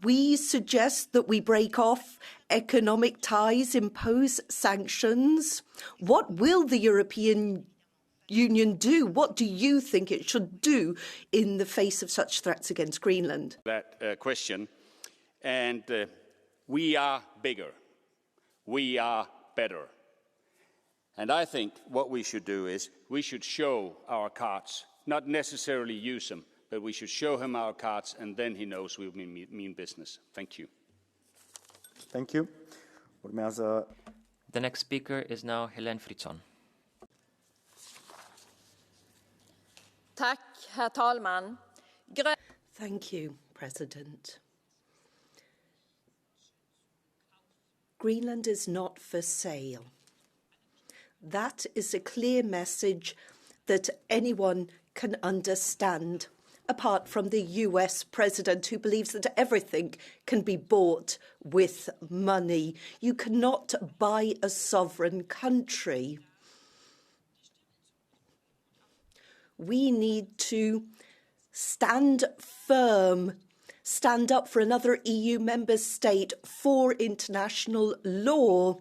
We suggest that we break off economic ties, impose sanctions. What will the European Union do? What do you think it should do in the face of such threats against Greenland? That question, and we are bigger. We are better. And I think what we should do is we should show our cards, not necessarily use them, but we should show him our cards, and then he knows we mean business. Thank you. Thank you. The next speaker is now Helene Fritzon. Tack, herr talman. Thank you, President. Greenland is not for sale. That is a clear message that anyone can understand, apart from the US president who believes that everything can be bought with money. You cannot buy a sovereign country. We need to stand firm, stand up for another EU member state for international law.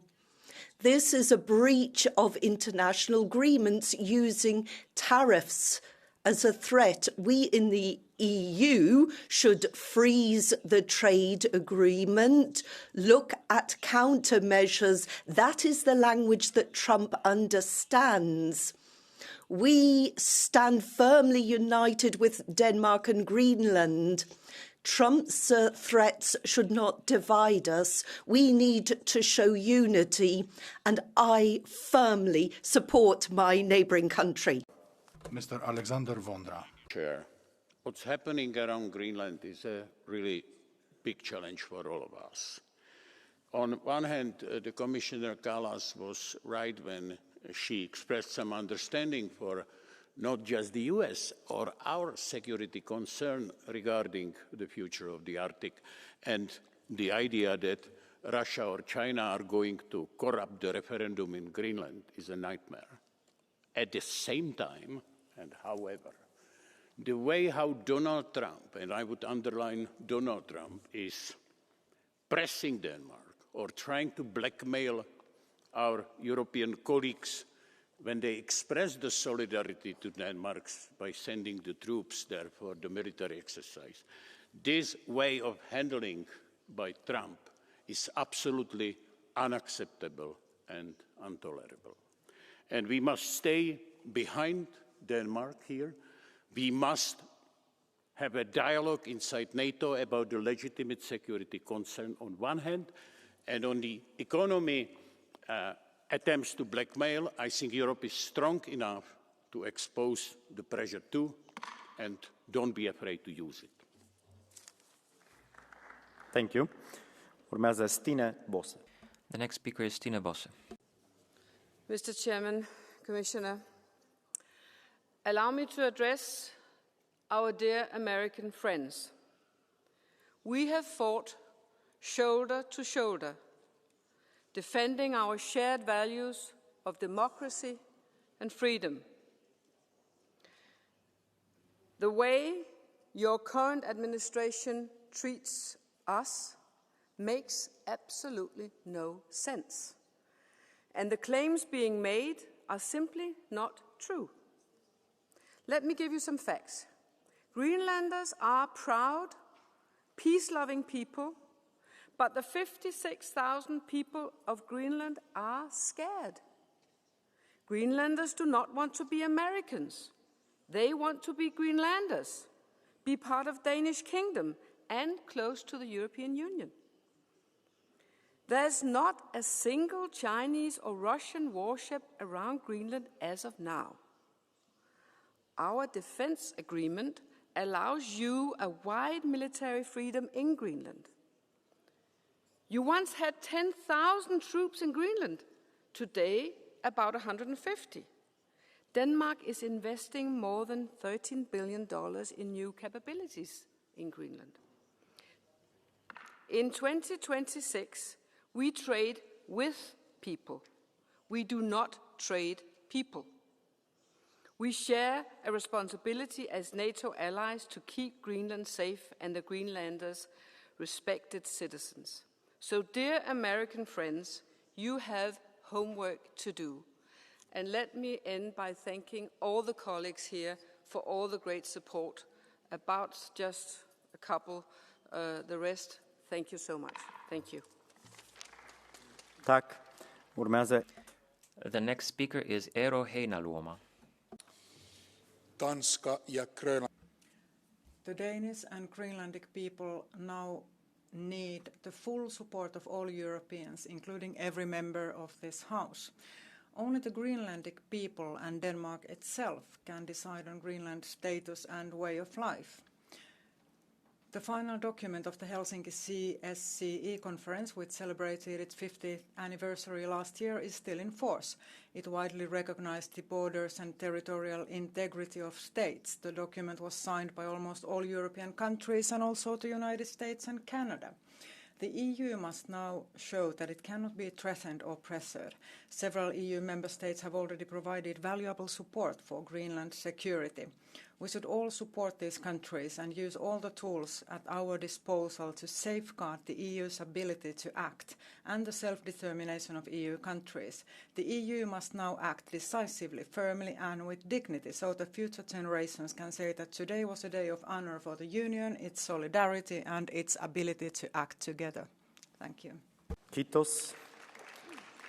This is a breach of international agreements using tariffs as a threat. We in the EU should freeze the trade agreement, look at countermeasures. That is the language that Trump understands. We stand firmly united with Denmark and Greenland. Trump's threats should not divide us. We need to show unity, and I firmly support my neighbouring country. Mr. Alexander Vondra. Chair, what's happening around Greenland is a really big challenge for all of us. On one hand, the Commissioner Kallas was right when she expressed some understanding for not just the US or our security concern regarding the future of the Arctic and the idea that Russia or China are going to corrupt the referendum in Greenland is a nightmare. At the same time, and however, the way how Donald Trump, and I would underline Donald Trump, is pressing Denmark or trying to blackmail our European colleagues when they express the solidarity to Denmark by sending the troops there for the military exercise. This way of handling by Trump is absolutely unacceptable and intolerable. And we must stay behind Denmark here. We must have a dialogue inside NATO about the legitimate security concern on one hand, and on the economy attempts to blackmail, I think Europe is strong enough to expose the pressure too, and don't be afraid to use it. Thank you. Urmează Stine Bosse. The next speaker is Stine Bosse. Mr. Chairman, Commissioner, allow me to address our dear American friends. We have fought shoulder to shoulder, defending our shared values of democracy and freedom. The way your current administration treats us makes absolutely no sense. And the claims being made are simply not true. Let me give you some facts. Greenlanders are proud, peace-loving people, but the 56,000 people of Greenland are scared. Greenlanders do not want to be Americans. They want to be Greenlanders, be part of Danish kingdom and close to the European Union. There's not a single Chinese or Russian warship around Greenland as of now. Our defense agreement allows you a wide military freedom in Greenland. You once had 10,000 troops in Greenland. Today, about 150. Denmark is investing more than $13 billion in new capabilities in Greenland. In 2026, we trade with people. We do not trade people. We share a responsibility as NATO allies to keep Greenland safe and the Greenlanders respected citizens. So, dear American friends, you have homework to do. And let me end by thanking all the colleagues here for all the great support. About just a couple, the rest, thank you so much. Thank you. Tack. Urmează. The next speaker is Eero Heinaluoma. Tanska ja Grönland. The Danish and Greenlandic people now need the full support of all Europeans, including every member of this House. Only the Greenlandic people and Denmark itself can decide on Greenland's status and way of life. The final document of the Helsinki CSCE conference, which celebrated its 50th anniversary last year, is still in force. It widely recognized the borders and territorial integrity of states. The document was signed by almost all European countries and also the United States and Canada. The EU must now show that it cannot be threatened or pressured. Several EU member states have already provided valuable support for Greenland's security. We should all support these countries and use all the tools at our disposal to safeguard the EU's ability to act and the self-determination of EU countries. The EU must now act decisively, firmly and with dignity so that future generations can say that today was a day of honor for the Union, its solidarity and its ability to act together. Thank you. Kiitos.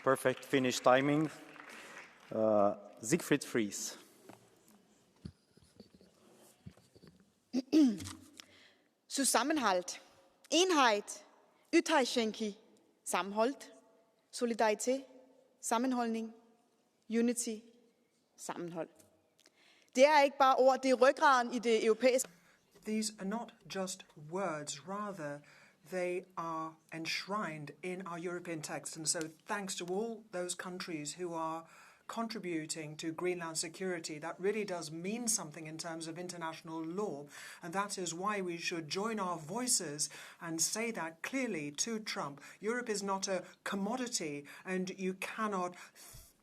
Perfect Finnish timing. Siegfried Fries. Zusammenhalt, enhed, ytringsfrihed, sammenholdt, solidaritet, sammenholdning, unity, sammenhold. Det ikke bare ord, det ryggraden i det europæiske. These are not just words, rather they are enshrined in our European text. And so thanks to all those countries who are contributing to Greenland's security, that really does mean something in terms of international law. And that is why we should join our voices and say that clearly to Trump. Europe is not a commodity, and you cannot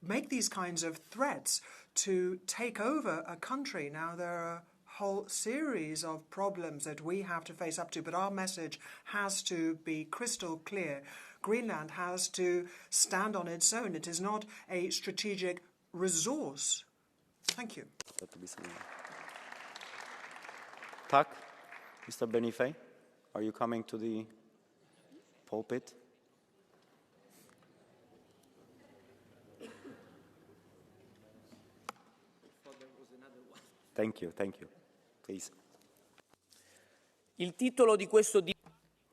make these kinds of threats to take over a country. Now, there are whole series of problems that we have to face up to, but our message has to be crystal clear. Greenland has to stand on its own. It is not a strategic resource. Thank you. Tak. Mr. Benifei, are you coming to the pulpit? Thank you. Please. Il titolo di questo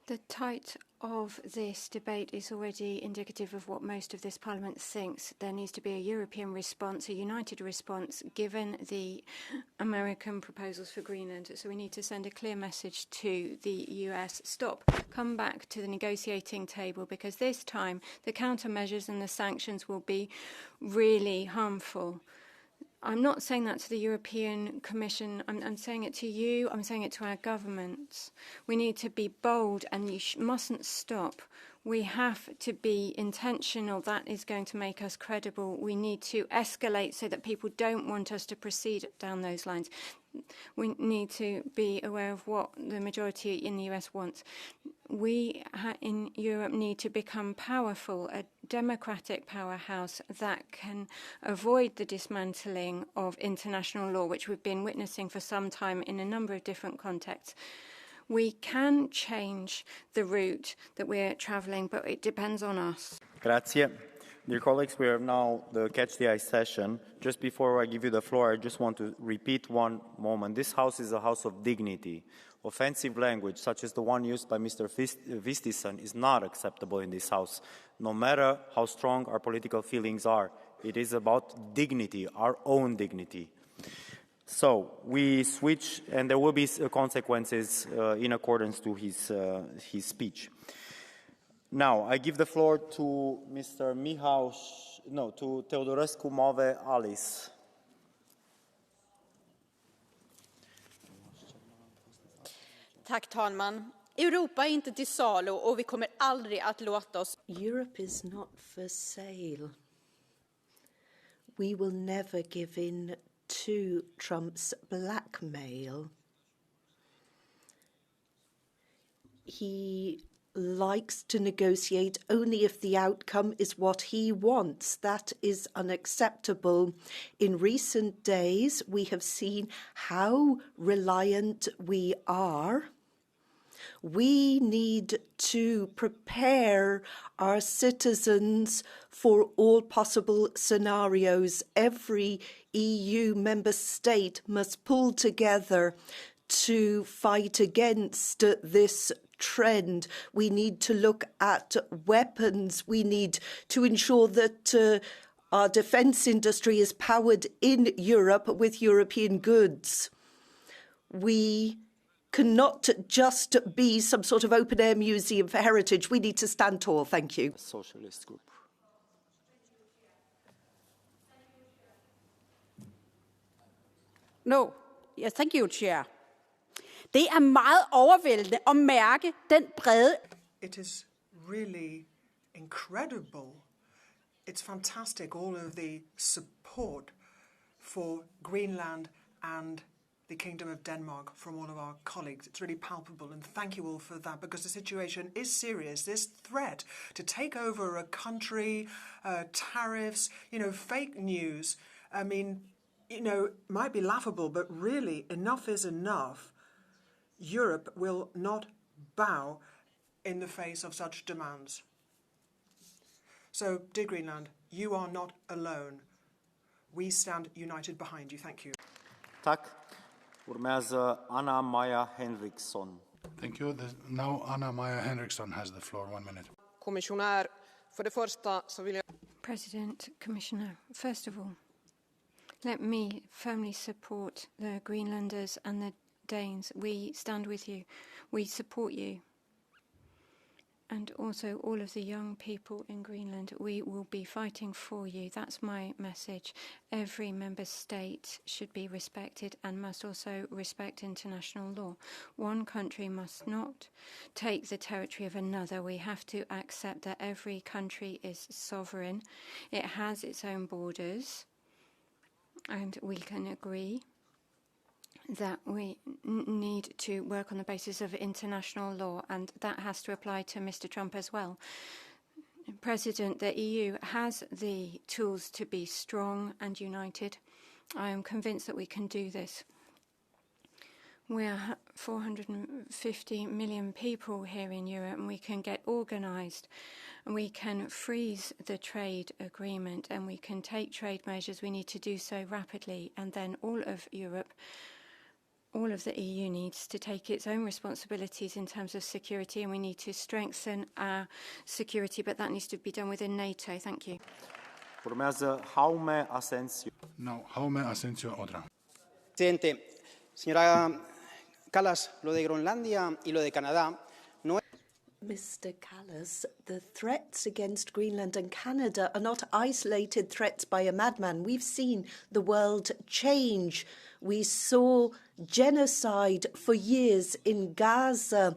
The title of this debate is already indicative of what most of this Parliament thinks. There needs to be a European response, a united response, given the American proposals for Greenland. So we need to send a clear message to the US. Stop. Come back to the negotiating table, because this time the countermeasures and the sanctions will be really harmful. I'm not saying that to the European Commission. I'm saying it to you. I'm saying it to our governments. We need to be bold, and you mustn't stop. We have to be intentional. That is going to make us credible. We need to escalate so that people don't want us to proceed down those lines. We need to be aware of what the majority in the US wants. We in Europe need to become powerful, a democratic powerhouse that can avoid the dismantling of international law, which we've been witnessing for some time in a number of different contexts. We can change the route that we're travelling, but it depends on us. Grazie. Dear colleagues, we have now the Catch the Eye session. Just before I give you the floor, I just want to repeat one moment. This House is a house of dignity. Offensive language, such as the one used by Mr. Vistisen, is not acceptable in this House. No matter how strong our political feelings are, it is about dignity, our own dignity. So we switch, and there will be consequences in accordance to his speech. Now, I give the floor to Mr. to Teodorescu Move Alice. Tack talman. Europa är inte till salu och vi kommer aldrig att låta oss. Europe is not for sale. We will never give in to Trump's blackmail. He likes to negotiate only if the outcome is what he wants. That is unacceptable. In recent days, we have seen how reliant we are. We need to prepare our citizens for all possible scenarios. Every EU member state must pull together to fight against this trend. We need to look at weapons. We need to ensure that our defence industry is powered in Europe with European goods. We cannot just be some sort of open-air museum for heritage. We need to stand tall. Thank you. Socialist group. No. Yes, thank you, Chair. Det meget overvældende at mærke den brede. It is really incredible. It's fantastic, all of the support for Greenland and the Kingdom of Denmark from all of our colleagues. It's really palpable, and thank you all for that, because the situation is serious. This threat to take over a country, tariffs, fake news, might be laughable, but really enough is enough. Europe will not bow in the face of such demands. So, dear Greenland, you are not alone. We stand united behind you. Thank you. Tak. Urmează Anna Maja Henriksson. Thank you. Now Anna Maja Henriksson has the floor. 1 minute. Kommissionär, för det första så vill jag... President, Commissioner, first of all, let me firmly support the Greenlanders and the Danes. We stand with you. We support you. And also all of the young people in Greenland, we will be fighting for you. That's my message. Every member state should be respected and must also respect international law. One country must not take the territory of another. We have to accept that every country is sovereign. It has its own borders, and we can agree that we need to work on the basis of international law, and that has to apply to Mr. Trump as well. President, the EU has the tools to be strong and united. I am convinced that we can do this. We are 450 million people here in Europe, and we can get organised, and we can freeze the trade agreement, and we can take trade measures. We need to do so rapidly, and then all of Europe, all of the EU needs to take its own responsibilities in terms of security, and we need to strengthen our security, but that needs to be done within NATO. Thank you. Urmează Jaume Asensio. Now, Jaume Asensio Odra. Presidente, señora Kallas, lo de Groenlandia y lo de Canadá no es... Mr. Callas, the threats against Greenland and Canada are not isolated threats by a madman. We've seen the world change. We saw genocide for years in Gaza.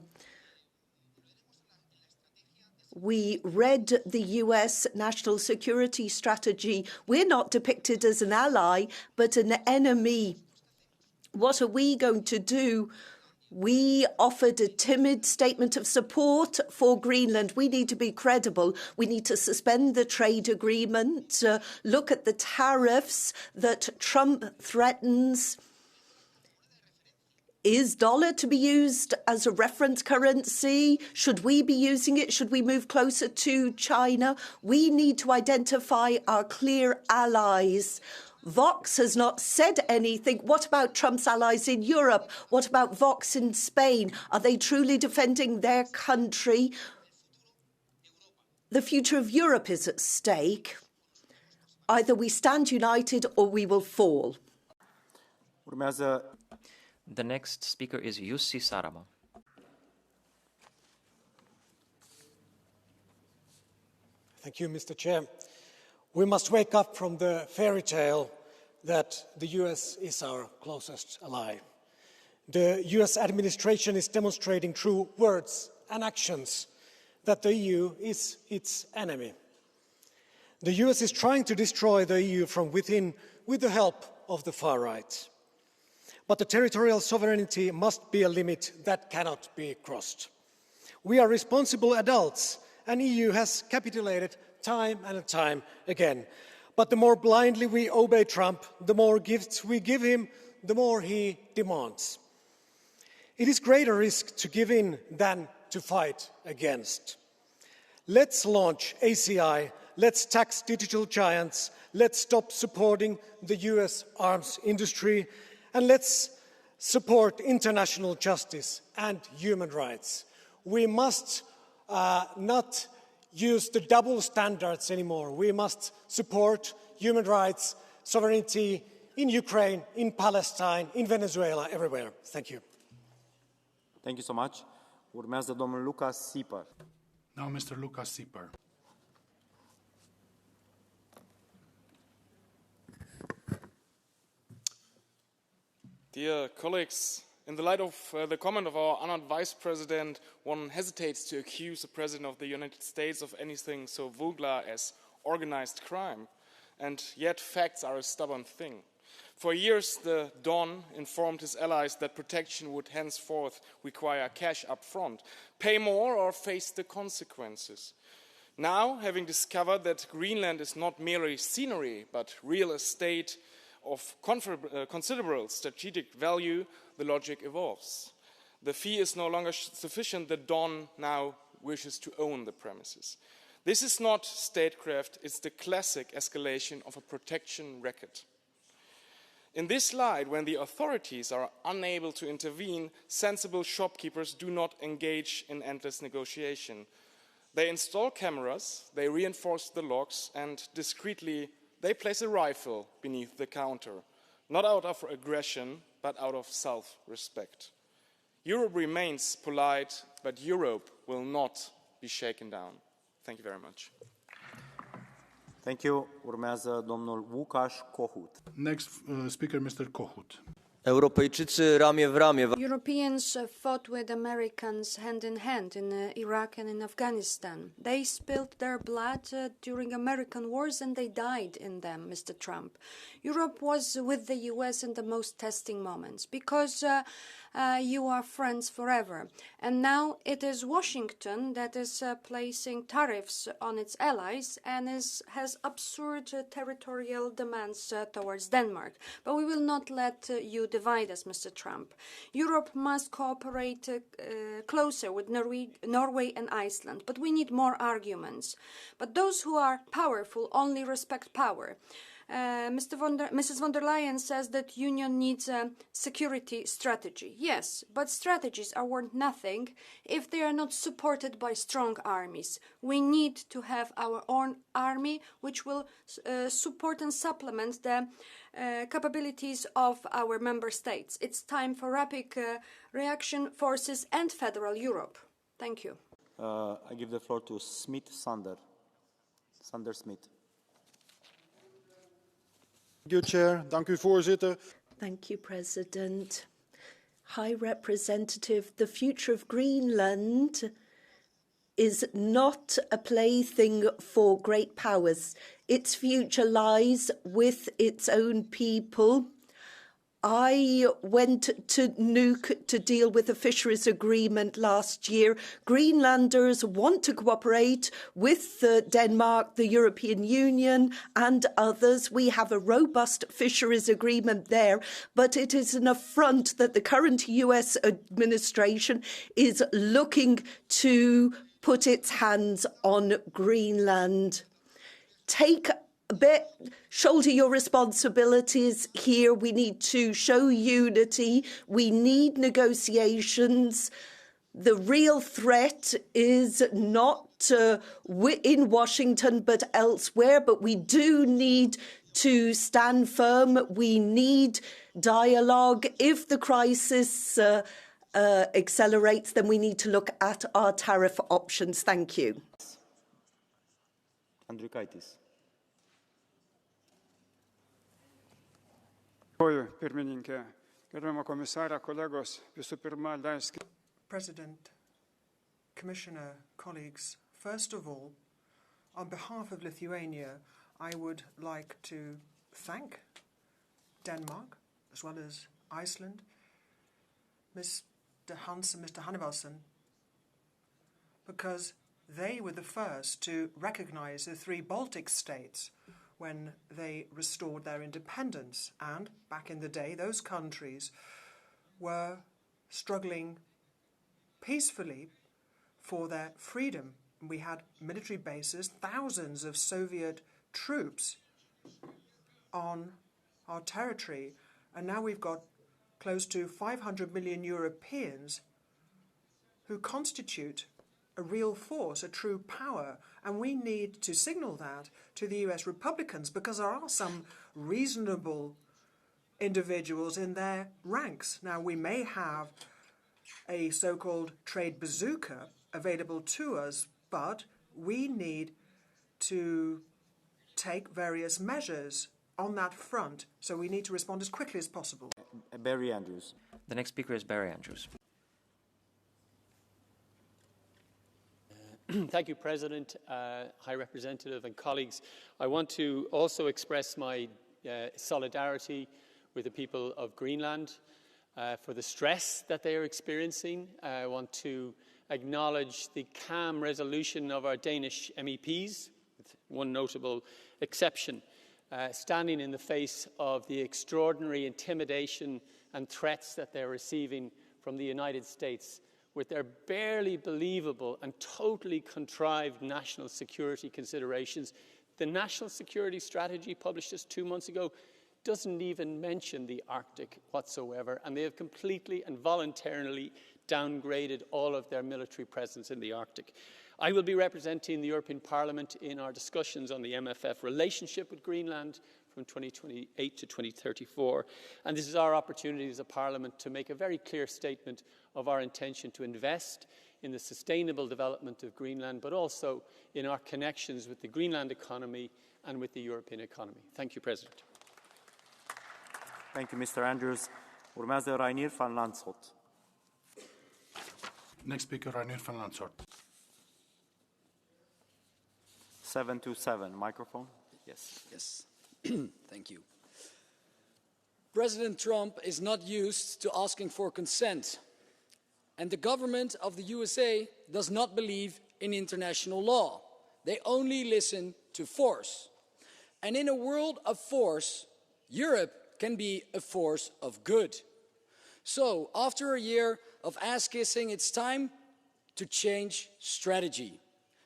We read the US national security strategy. We're not depicted as an ally, but an enemy. What are we going to do? We offered a timid statement of support for Greenland. We need to be credible. We need to suspend the trade agreement, look at the tariffs that Trump threatens. Is dollar to be used as a reference currency? Should we be using it? Should we move closer to China? We need to identify our clear allies. Vox has not said anything. What about Trump's allies in Europe? What about Vox in Spain? Are they truly defending their country? The future of Europe is at stake. Either we stand united or we will fall. The next speaker is Jussi Saramo. Thank you, Mr. Chair. We must wake up from the fairy tale that the US is our closest ally. The US administration is demonstrating through words and actions that the EU is its enemy. The US is trying to destroy the EU from within with the help of the far right. But the territorial sovereignty must be a limit that cannot be crossed. We are responsible adults, and the EU has capitulated time and time again. But the more blindly we obey Trump, the more gifts we give him, the more he demands. It is greater risk to give in than to fight against. Let's launch ACI, let's tax digital giants, let's stop supporting the US arms industry, and let's support international justice and human rights. We must not use the double standards anymore. We must support human rights, sovereignty in Ukraine, in Palestine, in Venezuela, everywhere. Thank you. Thank you so much. Urmează domnul Lucas Sieper. Now Mr. Lucas Sieper. Dear colleagues, in the light of the comment of our honored Vice President, one hesitates to accuse the President of the United States of anything so vulgar as organized crime. And yet facts are a stubborn thing. For years, the Don informed his allies that protection would henceforth require cash up front, pay more or face the consequences. Now, having discovered that Greenland is not merely scenery, but real estate of considerable strategic value, the logic evolves. The fee is no longer sufficient. The Don now wishes to own the premises. This is not statecraft, it's the classic escalation of a protection racket. In this light, when the authorities are unable to intervene, sensible shopkeepers do not engage in endless negotiation. They install cameras, they reinforce the locks, and discreetly they place a rifle beneath the counter, not out of aggression, but out of self-respect. Europe remains polite, but Europe will not be shaken down. Thank you very much. Thank you. Urmează domnul Łukasz Kohut. Next speaker, Mr. Kohut. Europejczycy ramię w ramię. Europeans fought with Americans hand in hand in Iraq and in Afghanistan. They spilled their blood during American wars and they died in them, Mr. Trump. Europe was with the US in the most testing moments because you are friends forever. And now it is Washington that is placing tariffs on its allies and has absurd territorial demands towards Denmark. But we will not let you divide us, Mr. Trump. Europe must cooperate closer with Norway and Iceland, but we need more arguments. But those who are powerful only respect power. Mrs. von der Leyen says that Union needs a security strategy. Yes, but strategies are worth nothing if they are not supported by strong armies. We need to have our own army which will support and supplement the capabilities of our member states. It's time for rapid reaction forces and federal Europe. Thank you. I give the floor to Sander Smith. Thank you, President. High Representative, the future of Greenland is not a plaything for great powers. Its future lies with its own people. I went to Nuuk to deal with a fisheries agreement last year. Greenlanders want to cooperate with Denmark, the European Union and others. We have a robust fisheries agreement there, but it is an affront that the current US administration is looking to put its hands on Greenland. Shoulder your responsibilities here. We need to show unity. We need negotiations. The real threat is not in Washington but elsewhere, but we do need to stand firm. We need dialogue. If the crisis accelerates, then we need to look at our tariff options. Thank you. Andriukaitis. President, Commissioner, colleagues, first of all, on behalf of Lithuania, I would like to thank Denmark, as well as Iceland, Mr. Hans and Mr. Hannevalsen, because they were the first to recognize the three Baltic states when they restored their independence. And back in the day, those countries were struggling peacefully for their freedom. We had military bases, thousands of Soviet troops on our territory. And now we've got close to 500 million Europeans who constitute a real force, a true power, and we need to signal that to the US Republicans because there are some reasonable individuals in their ranks. Now, we may have a so-called trade bazooka available to us, but we need to take various measures on that front, so we need to respond as quickly as possible. Barry Andrews. The next speaker is Barry Andrews. Thank you, President, High Representative and colleagues. I want to also express my solidarity with the people of Greenland for the stress that they are experiencing. I want to acknowledge the calm resolution of our Danish MEPs, with one notable exception, standing in the face of the extraordinary intimidation and threats that they're receiving from the United States, with their barely believable and totally contrived national security considerations. The national security strategy published just 2 months ago doesn't even mention the Arctic whatsoever, and they have completely and voluntarily downgraded all of their military presence in the Arctic. I will be representing the European Parliament in our discussions on the MFF relationship with Greenland from 2028 to 2034. And this is our opportunity as a Parliament to make a very clear statement of our intention to invest in the sustainable development of Greenland, but also in our connections with the Greenland economy and with the European economy. Thank you, President. Thank you, Mr. Andrews. Urmează Rainier van Landshut. Next speaker, Rainier van Landshut. 727, microphone. Yes. Thank you. President Trump is not used to asking for consent, and the government of the USA does not believe in international law. They only listen to force. And in a world of force, Europe can be a force of good. So, after a year of ass-kissing, it's time to change strategy.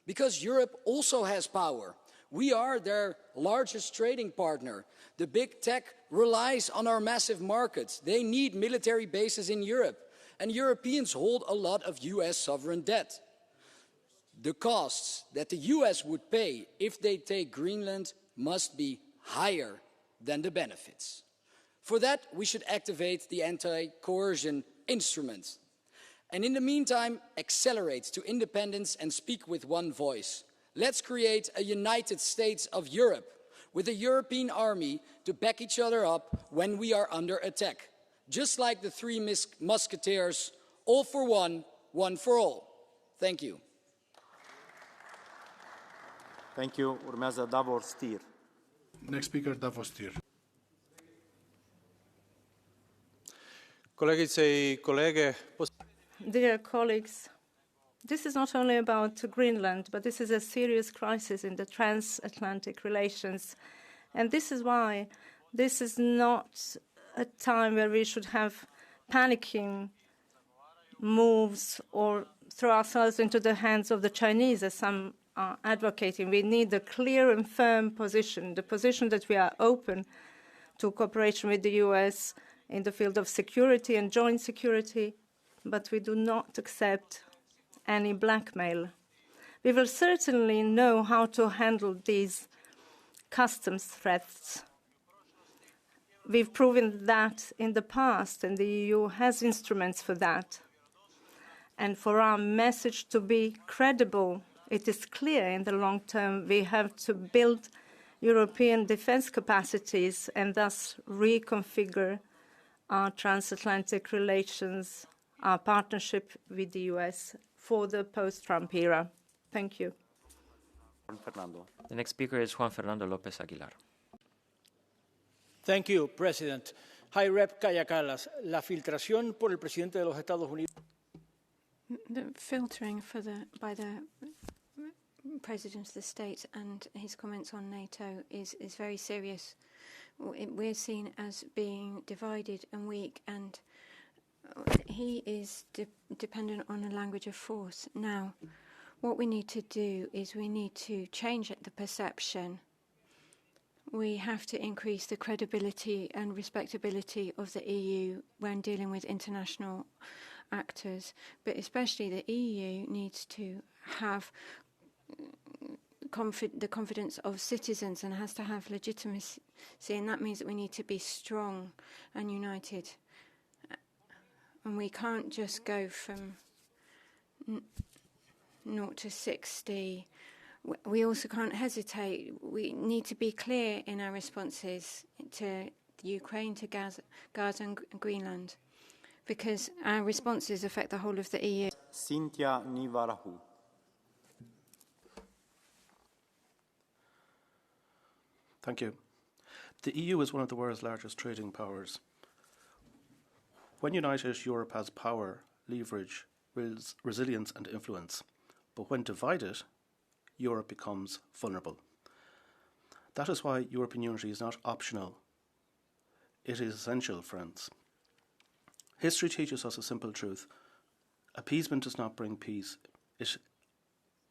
Because Europe also has power. We are their largest trading partner. The big tech relies on our massive markets. They need military bases in Europe. And Europeans hold a lot of US sovereign debt. The costs that the US would pay if they take Greenland must be higher than the benefits. For that, we should activate the anti-coercion instrument. And in the meantime, accelerate to independence and speak with one voice. Let's create a United States of Europe with a European army to back each other up when we are under attack. Just like the three musketeers, all for one, one for all. Thank you. Thank you. Urmează Davor Stier. Next speaker, Davor Stier. Dear colleagues, this is not only about Greenland, but this is a serious crisis in the transatlantic relations. And this is why this is not a time where we should have panicking moves or throw ourselves into the hands of the Chinese, as some are advocating. We need a clear and firm position, the position that we are open to cooperation with the US in the field of security and joint security, but we do not accept any blackmail. We will certainly know how to handle these customs threats. We've proven that in the past, and the EU has instruments for that. And for our message to be credible, it is clear in the long term we have to build European defense capacities and thus reconfigure our transatlantic relations, our partnership with the US for the post-Trump era. Thank you. The next speaker is Juan Fernando López Aguilar. Thank you, President. High Rep Kaja Kallas, la filtración por el presidente de los Estados Unidos. The filtering by the President of the States and his comments on NATO is very serious. We're seen as being divided and weak, and he is dependent on a language of force. Now, what we need to do is we need to change the perception. We have to increase the credibility and respectability of the EU when dealing with international actors, but especially the EU needs to have the confidence of citizens and has to have legitimacy, and that means that we need to be strong and united. And we can't just go from 0 to 60. We also can't hesitate. We need to be clear in our responses to Ukraine, to Gaza and Greenland, because our responses affect the whole of the EU. Cynthia Nivarahu. Thank you. The EU is one of the world's largest trading powers. When united, Europe has power, leverage, resilience and influence. But when divided, Europe becomes vulnerable. That is why European unity is not optional. It is essential, friends. History teaches us a simple truth. Appeasement does not bring peace. It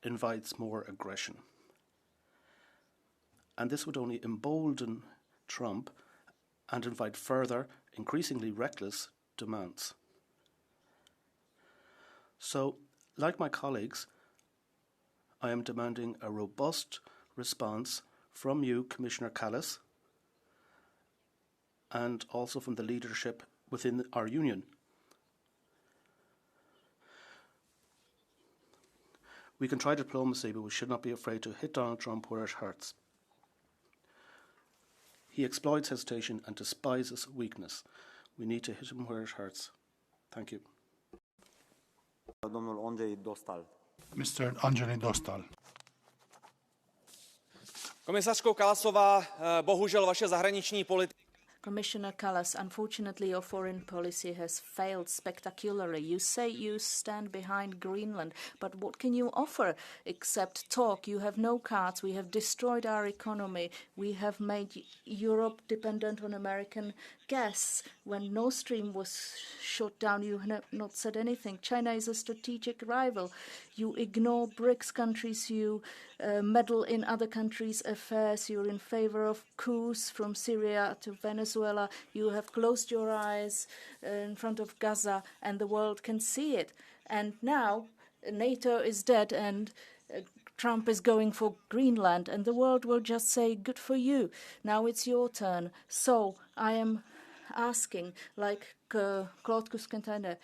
invites more aggression. And this would only embolden Trump and invite further, increasingly reckless demands. So, like my colleagues, I am demanding a robust response from you, Commissioner Kallas, and also from the leadership within our union. We can try diplomacy, but we should not be afraid to hit Donald Trump where it hurts. He exploits hesitation and despises weakness. We need to hit him where it hurts. Thank you. Mr. Anjali Dostal. Komisařko Kallasová, bohužel vaše zahraniční politika. Commissioner Kallas, unfortunately, your foreign policy has failed spectacularly. You say you stand behind Greenland, but what can you offer except talk? You have no cards. We have destroyed our economy. We have made Europe dependent on American gas. When Nord Stream was shut down, you have not said anything. China is a strategic rival. You ignore BRICS countries. You meddle in other countries' affairs. You're in favor of coups from Syria to Venezuela. You have closed your eyes in front of Gaza, and the world can see it. And now NATO is dead, and Trump is going for Greenland, and the world will just say, good for you. Now it's your turn. So I am asking, like Claude Kuskentene,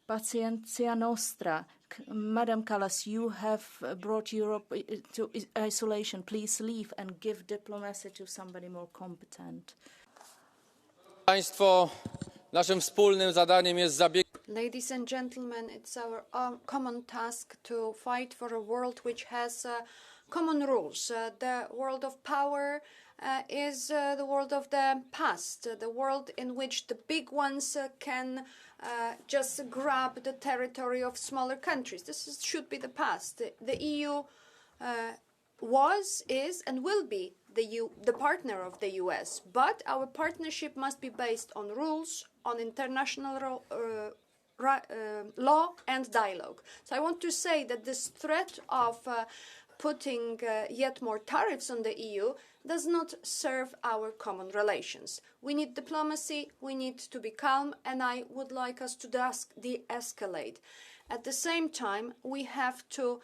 Paciencia Nostra. Madam Kallas, you have brought Europe to isolation. Please leave and give diplomacy to somebody more competent. Państwo, naszym wspólnym zadaniem jest zabieg. Ladies and gentlemen, it's our common task to fight for a world which has common rules. The world of power is the world of the past, the world in which the big ones can just grab the territory of smaller countries. Should be the past. The EU was, is, and will be the partner of the US, but our partnership must be based on rules, on international law and dialogue. So I want to say that this threat of putting yet more tariffs on the EU does not serve our common relations. We need diplomacy, we need to be calm, and I would like us to de-escalate. At the same time, we have to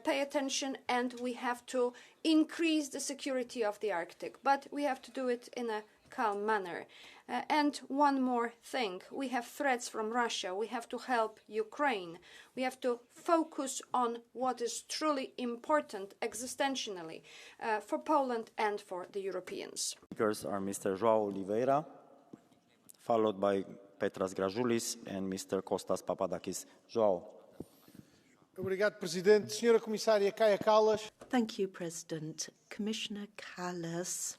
pay attention and we have to increase the security of the Arctic, but we have to do it in a calm manner. And one more thing, we have threats from Russia. We have to help Ukraine. We have to focus on what is truly important existentially for Poland and for the Europeans. Speakers are Mr. João Oliveira, followed by Petras Grajoulis and Mr. Kostas Papadakis. João. Obrigado, Presidente. Senhora Comissária Kaja Kallas. Thank you, President. Commissioner Kallas.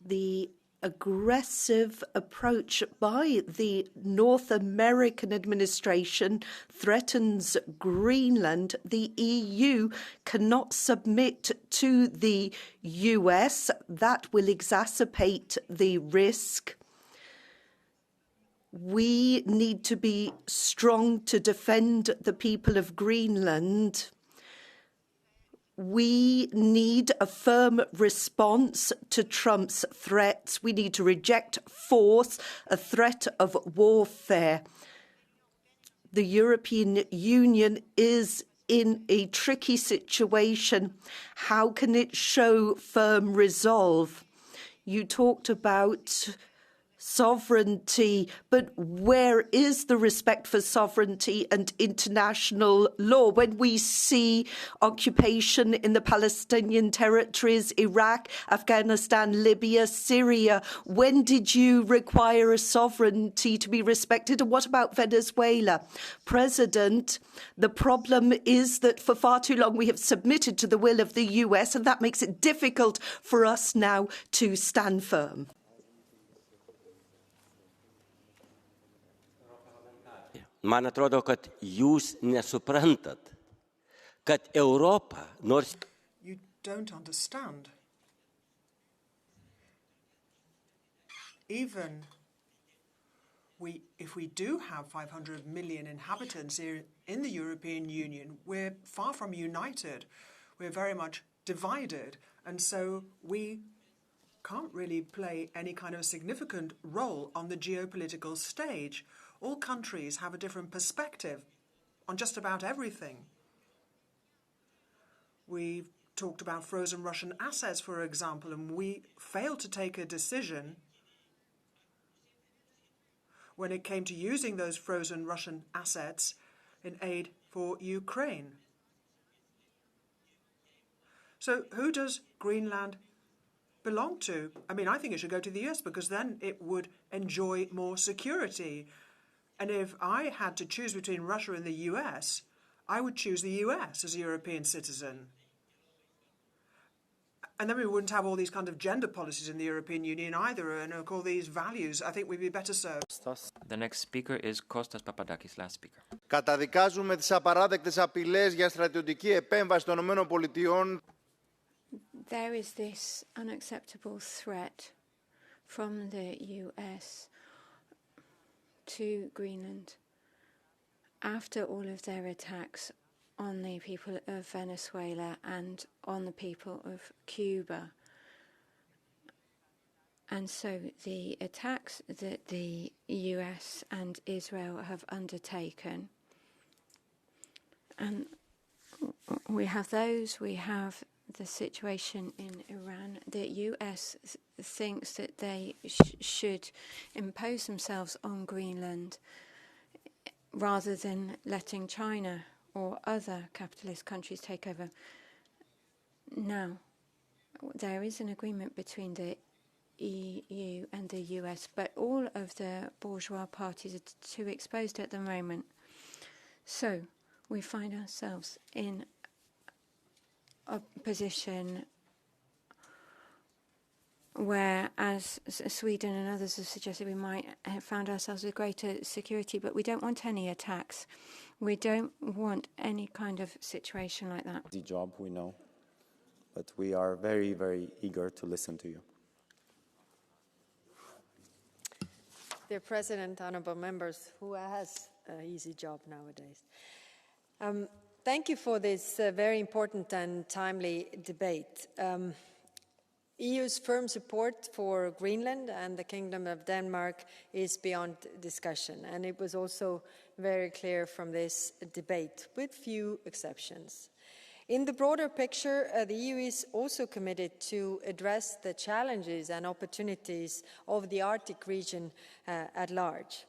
The aggressive approach by the North American administration threatens Greenland. The EU cannot submit to the US. That will exacerbate the risk. We need to be strong to defend the people of Greenland. We need a firm response to Trump's threats. We need to reject force, a threat of warfare. The European Union is in a tricky situation. How can it show firm resolve? You talked about sovereignty, but where is the respect for sovereignty and international law when we see occupation in the Palestinian territories, Iraq, Afghanistan, Libya, Syria? When did you require a sovereignty to be respected? And what about Venezuela? President, the problem is that for far too long we have submitted to the will of the US, and that makes it difficult for us now to stand firm. Man atrodo, kad jūs nesuprantat, kad Europa, nors... You don't understand. Even if we do have 500 million inhabitants here in the European Union, we're far from united. We're very much divided, and so we can't really play any kind of significant role on the geopolitical stage. All countries have a different perspective on just about everything. We've talked about frozen Russian assets, for example, and we failed to take a decision when it came to using those frozen Russian assets in aid for Ukraine. So who does Greenland belong to. I mean, I think it should go to the US because then it would enjoy more security. And if I had to choose between Russia and the US, I would choose the US as a European citizen. And then we wouldn't have all these kind of gender policies in the European Union either, and all these values. I think we'd be better served. The next speaker is Kostas Papadakis, last speaker. Καταδικάζουμε τις απαράδεκτες απειλές για στρατιωτική επέμβαση των ΗΠΑ. There is this unacceptable threat from the US to Greenland after all of their attacks on the people of Venezuela and on the people of Cuba. And so the attacks that the US and Israel have undertaken, and we have those, we have the situation in Iran. The US thinks that they should impose themselves on Greenland rather than letting China or other capitalist countries take over. Now, there is an agreement between the EU and the US, but all of the bourgeois parties are too exposed at the moment. So we find ourselves in a position where, as Sweden and others have suggested, we might have found ourselves with greater security, but we don't want any attacks. We don't want any kind of situation like that. The job, we know, but we are very, very eager to listen to you. Dear President, honourable members, who has an easy job nowadays? Thank you for this very important and timely debate. EU's firm support for Greenland and the Kingdom of Denmark is beyond discussion, and it was also very clear from this debate, with few exceptions. In the broader picture, the EU is also committed to address the challenges and opportunities of the Arctic region at large.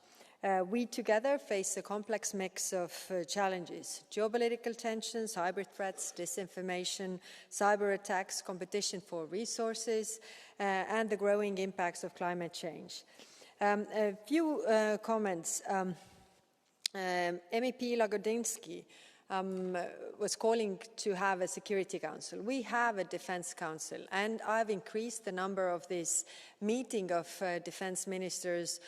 We together face a complex mix of challenges: geopolitical tensions, hybrid threats, disinformation, cyber attacks, competition for resources, and the growing impacts of climate change. A few comments. MEP Lagodinsky was calling to have a Security Council. We have a Defense Council, and I've increased the number of this meeting of defense ministers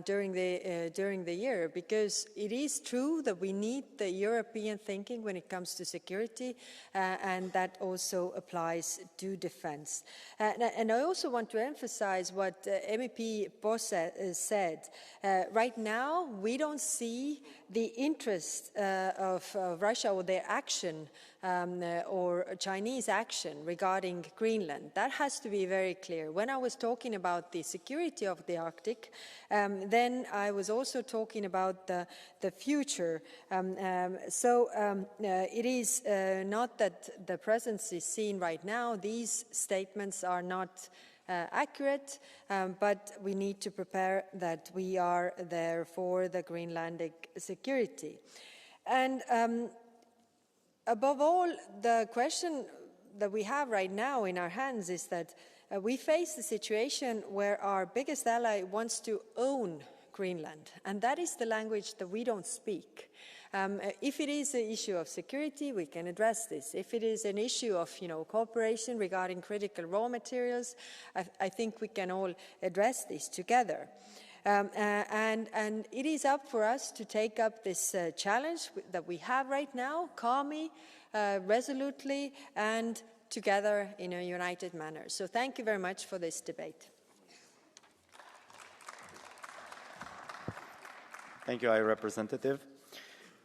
during the year, because it is true that we need the European thinking when it comes to security, and that also applies to defense. And I also want to emphasize what MEP Bosse said. Right now, we don't see the interest of Russia or their action or Chinese action regarding Greenland. That has to be very clear. When I was talking about the security of the Arctic, then I was also talking about the future. It is not that the presence is seen right now. These statements are not accurate, but we need to prepare that we are there for the Greenlandic security. And above all, the question that we have right now in our hands is that we face a situation where our biggest ally wants to own Greenland, and that is the language that we don't speak. If it is an issue of security, we can address this. If it is an issue of, cooperation regarding critical raw materials, I think we can all address this together. And it is up for us to take up this challenge that we have right now, calmly, resolutely, and together in a united manner. So thank you very much for this debate. Thank you, High Representative.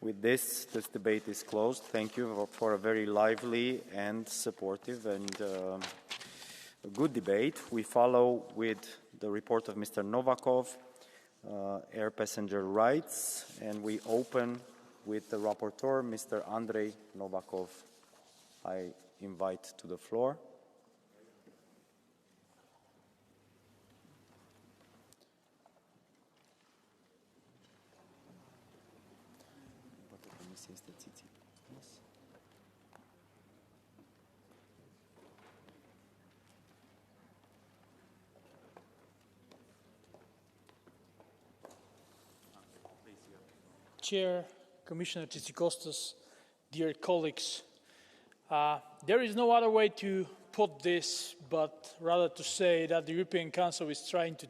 With this debate is closed. Thank you for a very lively and supportive and a good debate. We follow with the report of Mr. Novakov, air passenger rights, and we open with the rapporteur, Mr. Andrei Novakov. I invite to the floor. Chair, Commissioner Tsikostas, dear colleagues, there is no other way to put this but rather to say that the European Council is trying to